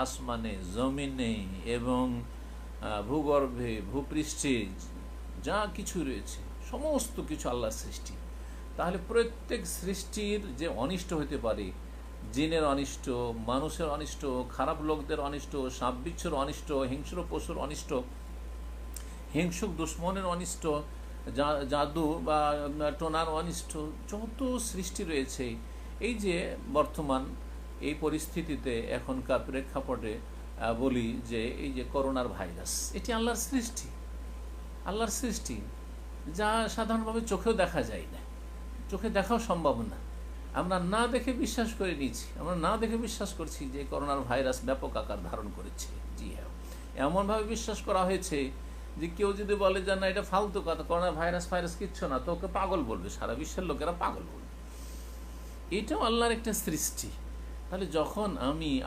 আসমানে, জমিনে এবং ভূগর্ভে, ভূপৃষ্ঠে যা কিছু রয়েছে সমস্ত কিছু আল্লাহর সৃষ্টি। তাহলে প্রত্যেক সৃষ্টির যে অনিষ্ট হতে পারে, জিনের অনিষ্ট, মানুষের অনিষ্ট, খারাপ লোকদের অনিষ্ট, সাপ বিচ্ছুর অনিষ্ট, হিংস্র পশুর অনিষ্ট, হিংসুক দুশ্মনের অনিষ্ট, জাদু বা টোনার অনিষ্ট, যত সৃষ্টি রয়েছে, এই যে বর্তমান এই পরিস্থিতিতে এখনকার প্রেক্ষাপটে বলি যে এই যে করোনার ভাইরাস, এটি আল্লাহর সৃষ্টি, আল্লাহর সৃষ্টি, যা সাধারণভাবে চোখেও দেখা যায় না, চোখে দেখাও সম্ভব না। আমরা না দেখে বিশ্বাস করে নিয়েছি, আমরা না দেখে বিশ্বাস করছি যে করোনার ভাইরাস ব্যাপক আকার ধারণ করেছে। জি হ্যাঁ, এমনভাবে বিশ্বাস করা হয়েছে যে কেউ যদি বলে যে না এটা ফালতু কথা, করোনা ভাইরাস কিচ্ছু না, তো ওকে পাগল বলবে, সারা বিশ্বের লোকেরা পাগল বলবে। এটাও আল্লাহর একটা সৃষ্টি। তাহলে যখন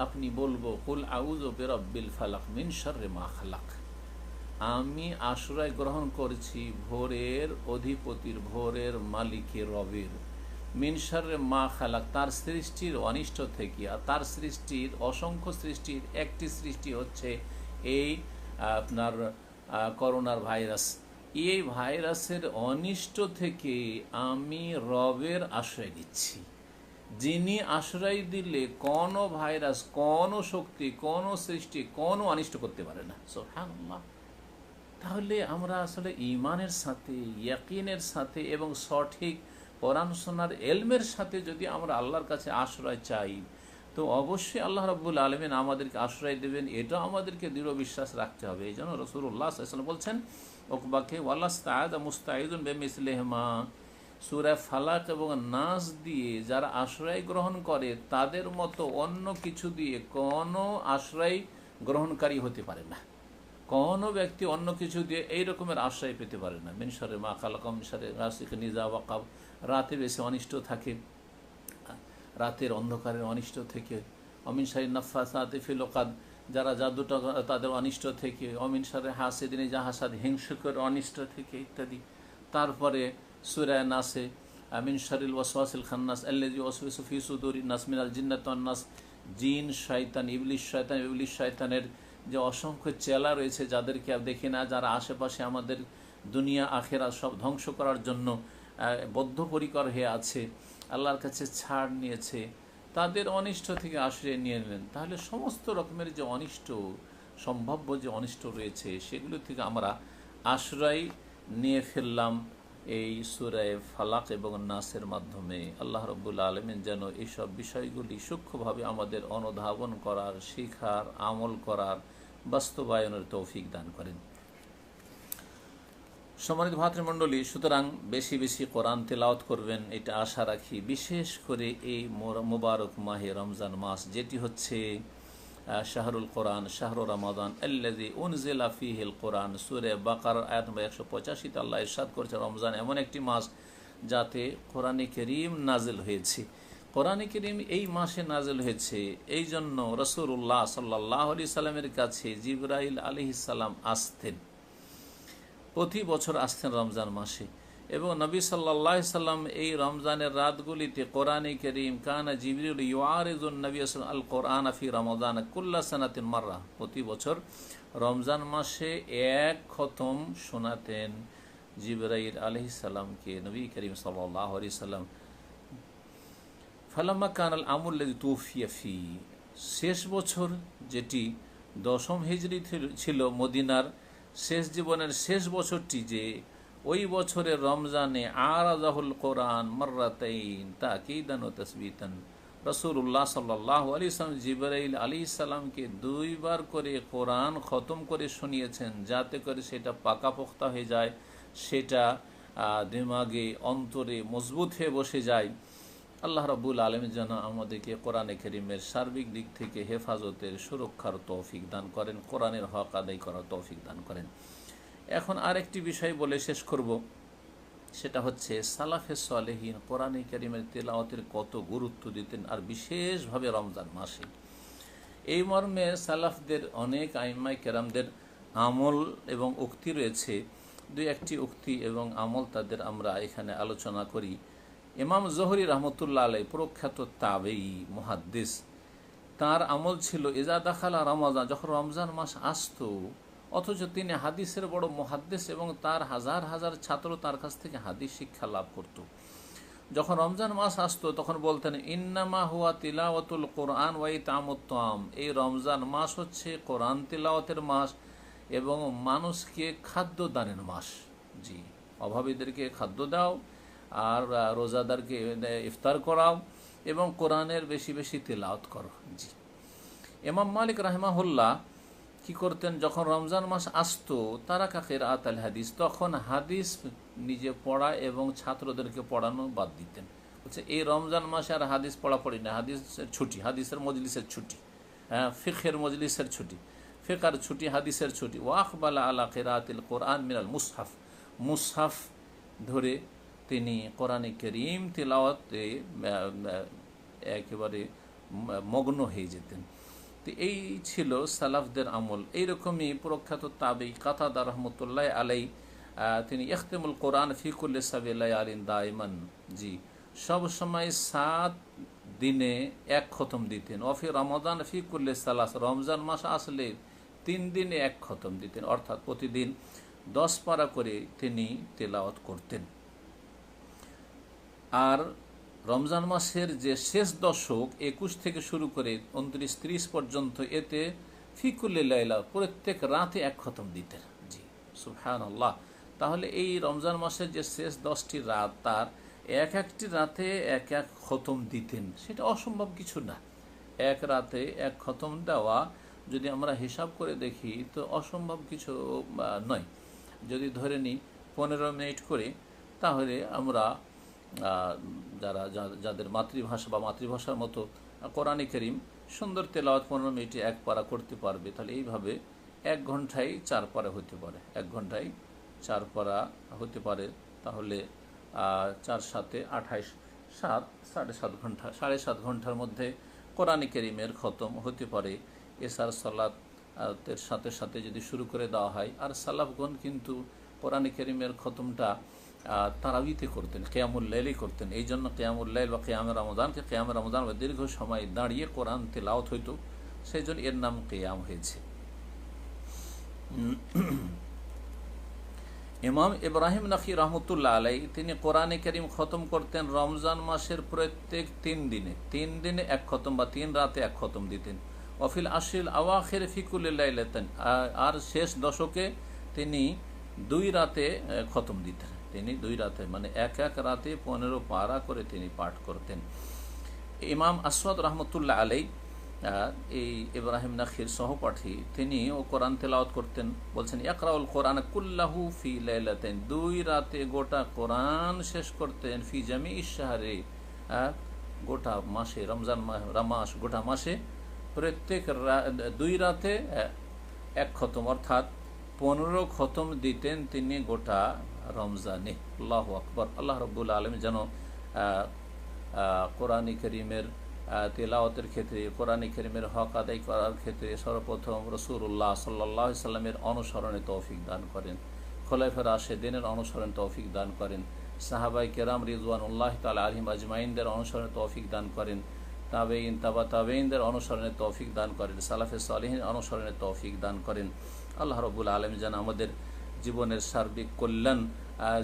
আপনি বলবো কুল আউযু বিরাব্বিল ফালাক মিন শাররি মা খালাক, আমি আশ্রয় গ্রহণ করছি ভোরের অধিপতির, ভোরের মালিকের, রবের, মিন শাররি মা খালাক, তার সৃষ্টির অনিষ্ট থেকে। আর তার সৃষ্টির অসংখ্য সৃষ্টির একটি সৃষ্টি হচ্ছে এই আপনার করোনার ভাইরাস। এই ভাইরাসের অনিষ্ট থেকে আমি রবের আশ্রয় নিচ্ছি, যিনি আশ্রয় দিলে কোনো ভাইরাস, কোনো শক্তি, কোনো সৃষ্টি, কোনো অনিষ্ট করতে পারে না। সুবহানাল্লাহ। তাহলে আমরা আসলে ঈমানের সাথে, ইয়াকিনের সাথে এবং সঠিক কোরআন সুন্নাহর এলমের সাথে যদি আমরা আল্লাহর কাছে আশ্রয় চাই, তো অবশ্যই আল্লাহ রাব্বুল আলামিন আমাদেরকে আশ্রয় দেবেন, এটা আমাদেরকে দৃঢ় বিশ্বাস রাখতে হবে। এই জন্য রাসূলুল্লাহ সাল্লাল্লাহু আলাইহি ওয়াসাল্লাম বলছেন উকবাকে, ওয়ালাস্তাআদা মুস্তাঈদুন বিমিসলিহিমা, সূরা ফালাক এবং নাস দিয়ে যারা আশ্রয় গ্রহণ করে তাদের মতো অন্য কিছু দিয়ে কোনো আশ্রয় গ্রহণকারী হতে পারে না। কোনো ব্যক্তি অন্য কিছু দিয়ে এই রকমের আশ্রয় পেতে পারে না। মিন শাররি মা খালাক, মিন শাররি গাসিকিন ইযা ওয়াকাব, রাতে বেশি অনিষ্ট থাকে, রাতের অন্ধকারের অনিষ্ট থেকে। অমিন শাররি নাফাসাতি ফিল উকাদ, যারা জাদুটা তাদের অনিষ্ট থেকে। অমিন শাররি হাসিদিন ইযা হাসাদ, হিংসুকের অনিষ্ট থেকে ইত্যাদি। তারপরে সূরা নাসে মিন শাররিল ওয়াসওয়াসিল খান্নাস আল্লাযী ইউওয়াসওয়িসু ফি সুদুরিন নাস মিনাল জিন্নাতি ওয়ান নাস, জিন শয়তান, ইবলিশ শয়তানের যে অসংখ্য চেলা রয়েছে, যাদেরকে আর দেখি না, যারা আশেপাশে আমাদের দুনিয়া আখেরা সব ধ্বংস করার জন্য বদ্ধপরিকর হয়ে আছে, আল্লাহর কাছে ছাড় নিয়েছে, তাদের অনিষ্ট থেকে আশ্রয় নিয়ে নেন। তাহলে সমস্ত রকমের যে অনিষ্ট, সম্ভাব্য যে অনিষ্ট রয়েছে, সেগুলো থেকে আমরা আশ্রয় নিয়ে ফেললাম এই সূরা ফালাক এবং নাসের মাধ্যমে। আল্লাহ রাব্বুল আলামিন যেন এইসব বিষয়গুলি সূক্ষ্মভাবে আমাদের অনুধাবন করার, শিখার, আমল করার, বাস্তবায়নের তৌফিক দান করেন। সম্মানিত ভাতৃমণ্ডলী, সুতরাং বেশি বেশি কোরআন তেলাওয়াত করবেন, এটা আশা রাখি। বিশেষ করে এই মোবারক মাহে রমজান মাস, যেটি হচ্ছে শাহরুল কোরআন, শাহরু রমাদান আল্লাযী উনজিলা ফীহিল কোরআন। সূরা বাকারার আয়াত নম্বর 185 আল্লাহ ইরশাদ করেছে, রমজান এমন একটি মাস যাতে কোরআনে কারীম নাজিল হয়েছে। কোরআনে কারীম এই মাসে নাজিল হয়েছে, এই জন্য রাসূলুল্লাহ সাল্লাল্লাহু আলাইহি সাল্লামের কাছে জিবরাইল আলাইহিস সালাম আসতেন, প্রতি বছর আসতেন রমজান মাসে। এবং নবী সাল্লাল্লাহু আলাইহি সাল্লাম এই রমজানের রাতগুলিতে কোরআনে কারীম, কানা জিবরিল ইউআরিজুন নবী আল কোরআন ফি রমাদান কুল্লা সানাতিন মাররা, প্রতি বছর রমজান মাসে এক খতম শোনাতেন জিবরাইল আলাইহিস সালামকে নবী করিম সাল্লাল্লাহু আলাইহি সাল্লাম। ফালাম্মা কানাল আমুল লাযী তুফিয়া ফি, শেষ বছর যেটি 10ম হিজরি ছিল, মদিনার শেষ জীবনের শেষ বছরটি, যে ওই বছরের রমজানে আরাজাহুল কোরআন মাররাতাইন তাকিদান ওয়া তাসবিতান, রাসূলুল্লাহ সাল্লাল্লাহু আলাইহি ওয়াসাল্লাম জিবরাইল আলাইহিস সালামকে 2 বার করে কোরআন খতম করে শুনিয়েছেন, যাতে করে সেটা পাকাপোক্তা হয়ে যায়, সেটা দিমাগে, অন্তরে মজবুত হয়ে বসে যায়। আল্লাহ রাব্বুল আলামিন যেন আমাদেরকে কোরআনে কারীমের সার্বিক দিক থেকে হেফাজতের, সুরক্ষার তৌফিক দান করেন, কোরআনের হক আদায় করার তৌফিক দান করেন। এখন আরেকটি বিষয় বলে শেষ করব, সেটা হচ্ছে সালাফে সালেহিন কোরআনে কারীমের তেলাওয়াতের কত গুরুত্ব দিতেন, আর বিশেষভাবে রমজান মাসে। এই মর্মে সালাফদের অনেক আইম্মায়ে কেরামদের আমল এবং উক্তি রয়েছে। 2-1টি উক্তি এবং আমল তাদের আমরা এখানে আলোচনা করি। ইমাম জোহরি রহমতুল্লাহ আলাইহি, প্রখ্যাত তাবেঈ মুহাদ্দিস, তার আমল ছিল ইজা দাখালা রমাদান, যখন রমজান মাস আসতো, অথচ তিনি হাদিসের বড় মুহাদ্দিস এবং তার হাজার হাজার ছাত্র তার কাছ থেকে হাদিস শিক্ষা লাভ করত, যখন রমজান মাস আসতো তখন বলতেন, ইন্নামা হুয়া তিলাওয়াতুল কোরআন ওয়া ইতামুত তাআম, এই রমজান মাস হচ্ছে কোরআন তিলাওয়াতের মাস এবং মানুষকে খাদ্য দানের মাস। জি, অভাবীদেরকে খাদ্য দাও, আর রোজাদারকে ইফতার করাও, এবং কোরআনের বেশি বেশি তিলাওয়াত করো। জি, ইমাম মালিক রাহিমাহুল্লাহ কি করতেন, যখন রমজান মাস আসতো, তারা কিরাআত আল হাদিস, তখন হাদিস নিজে পড়া এবং ছাত্রদেরকে পড়ানো বাদ দিতেন। বলছে এই রমজান মাসে আর হাদিস পড়া পড়ি না, হাদিসের ছুটি, হাদিসের মজলিসের ছুটি, ফিকহের মজলিসের ছুটি, ফিকহার ছুটি, হাদিসের ছুটি। ওয়াকবালা আলা কিরাআতিল কোরআন মিনাল মুসহাফ, মুসহাফ ধরে তিনি কোরআনে কারীম তিলাওয়াতে একেবারে মগ্ন হয়ে যেতেন। তো এই ছিল সালাফদের আমল। এইরকমই প্রখ্যাত তাবেঈ কাতাদা রাহমাতুল্লাহ আলাইহি, তিনি ইখতিমুল কোরআন ফি কুল্লি সাবিল লায়ালিন দাইমান, জি, সব সময় 7 দিনে এক খতম দিতেন। অফি রমাদান ফি কুল্লি সালাস, রমজান মাস আসলে 3 দিনে এক খতম দিতেন, অর্থাৎ প্রতিদিন 10 পারা করে তিনি তেলাওয়াত করতেন। আর রমজান মাসের যে শেষ দশক 21 থেকে শুরু করে 29-30 পর্যন্ত, এতে ফিকুল্লি লাইলা, প্রত্যেক রাতে এক খতম দিতেন। জি সুবহানাল্লাহ। তাহলে এই রমজান মাসের যে শেষ 10টি রাত, তার এক একটি রাতে এক এক খতম দিতেন, সেটা অসম্ভব কিছু না। এক রাতে এক খতম দেওয়া যদি আমরা হিসাব করে দেখি তো অসম্ভব কিছু নয়। যদি ধরে নিই 15 মিনিট করে, তাহলে আমরা যাদের মাতৃভাষা বা মাতৃভাষার মতো কোরআনে কারীম সুন্দর তেলাওয়াত 15 মিনিটে এক পারা করতে পারবে, তাহলে এইভাবে 1 ঘন্টায় 4 পারা হতে পারে। 1 ঘন্টায় 4 পারা হতে পারে, তাহলে 4 7 28, 7.5 ঘন্টা, 7.5 ঘন্টার মধ্যে কোরআনে কারীমের খতম হতে পারে। এশার সালাতের সাথে সাথে যদি শুরু করে দেওয়া হয়। আর সালাফগণ কিন্তু কোরআনে কারীমের খতমটা তারাবিতে করতেন, কিয়ামুল লাইলে করতেন। এই জন্য কিয়ামুল লাইল বা কিয়ামে রমজানকে কিয়ামে রমজান বা দীর্ঘ সময় দাঁড়িয়ে কোরআন তেলাওয়াত হইত, সেই জন্য এর নাম কিয়াম হয়েছে। ইমাম ইব্রাহিম নাখি রহমতুল্লাহ আলাই তিনি কোরআনে কারীম খতম করতেন রমজান মাসের প্রত্যেক 3 দিনে। 3 দিনে এক খতম বা 3 রাতে এক খতম দিতেন। অফিল আশিল আওয়াখির ফি কুল্লি লাইলাতিন, আর শেষ দশকে তিনি 2 রাতে খতম দিতেন। তিনি 2 রাতে, মানে এক রাতে 15 পারা করে তিনি পাঠ করতেন। ইমাম আসওয়াদ রহমতুল্লাহ আলাই, এই ইব্রাহিম নাখির সহপাঠী, তিনি ও কোরআন তেলাওয়াত করতেন। বলছেন ইয়াকরাউল কোরআন কুল্লাহু ফি লাইলাতাইন, 2 রাতে গোটা কোরআন শেষ করতেন। ফি জামিইশ শাহরি, গোটা মাসে, রমজান মাস গোটা মাসে প্রত্যেক 2 রাতে এক খতম, অর্থাৎ 15 খতম দিতেন তিনি গোটা রমজানে। আল্লাহু আকবার। আল্লাহ রাব্বুল আলামিন যেন কোরআনে কারীমের তেলাওয়াতের ক্ষেত্রে, কোরআনে কারীমের হক আদায় করার ক্ষেত্রে সর্বপ্রথম রাসূলুল্লাহ সাল্লাল্লাহু আলাইহি সাল্লামের অনুসরণে তৌফিক দান করেন, খোলাফায়ে রাশিদিনের অনুসরণে তৌফিক দান করেন, সাহাবায়ে কেরাম রিজওয়ানুল্লাহি তাআলা আলাইহিম আজমাইনদের অনুসরণে তৌফিক দান করেন, তাবেঈন, তাবা তাবেঈনদের অনুসরণে তৌফিক দান করেন, সালাফে সালেহিন অনুসরণে তৌফিক দান করেন। আল্লাহ রাব্বুল আলামিন যেন আমাদের জীবনের সার্বিক কল্যাণ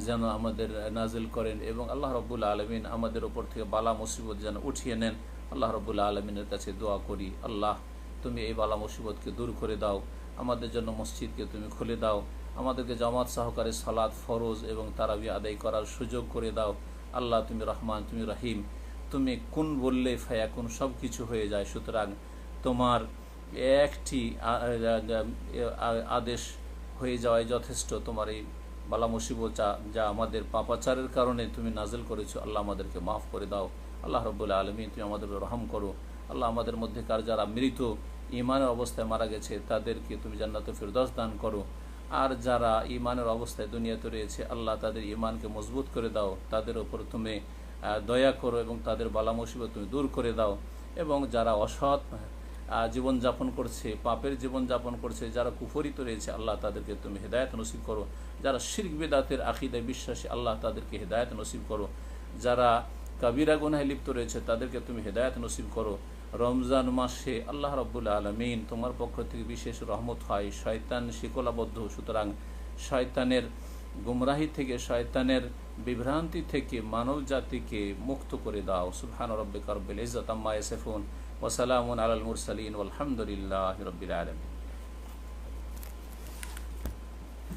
যেন আমাদের নাজিল করেন, এবং আল্লাহ রাব্বুল আলামিন আমাদের উপর থেকে বালা মুসিবত যেন উঠিয়ে নেন। আল্লাহ রাব্বুল আলামিনের কাছে দোয়া করি, আল্লাহ তুমি এই বালা মুসিবতকে দূর করে দাও, আমাদের জন্য মসজিদকে তুমি খুলে দাও, আমাদেরকে জামাত সহকারে সালাত ফরজ এবং তারাবি আদায় করার সুযোগ করে দাও। আল্লাহ তুমি রহমান, তুমি রহিম, তুমি কোন বললে ফায়াকুন, সব কিছু হয়ে যায়। সুতরাং তোমার একটি আদেশ হয়ে যাওয়াই যথেষ্ট। তোমার এই বালা মুসিবত যা আমাদের পাপাচারের কারণে তুমি নাজিল করেছো, আল্লাহ আমাদেরকে মাফ করে দাও। আল্লাহ রাব্বুল আলামিন তুমি আমাদের রহম করো। আল্লাহ আমাদের মধ্যেকার যারা মৃত ঈমানের অবস্থায় মারা গেছে তাদেরকে তুমি জান্নাতুল ফিরদাউস দান করো, আর যারা ঈমানের অবস্থায় দুনিয়াতে রয়েছে আল্লাহ তাদের ঈমানকে মজবুত করে দাও, তাদের উপর তুমি দয়া করো এবং তাদের বালা মুসিবত তুমি দূর করে দাও। এবং যারা অসৎ জীবনযাপন করছে, পাপের জীবনযাপন করছে, যারা কুফরিত রয়েছে আল্লাহ তাদেরকে তুমি হেদায়েত নসিব করো। যারা শিরক বিদআতের আকীদায় বিশ্বাসী আল্লাহ তাদেরকে হেদায়েত নসিব করো। যারা কাবিরা গুনাহে লিপ্ত রয়েছে তাদেরকে তুমি হেদায়েত নসিব করো। রমজান মাসে আল্লাহ রাব্বুল আলামিন তোমার পক্ষ থেকে বিশেষ রহমত হয়, শয়তান শিকলাবদ্ধ, সুতরাং শয়তানের গুমরাহি থেকে, শয়তানের বিভ্রান্তি থেকে মানব জাতিকে মুক্ত করে দাও। সুবহান রাব্বিকা রাব্বিল ইজ্জাতি আম্মা ইয়াসিফুন ওয়া সালামুন আলাল মুরসালিন ওয়ালহামদুলিল্লাহি রাব্বিল আলামিন।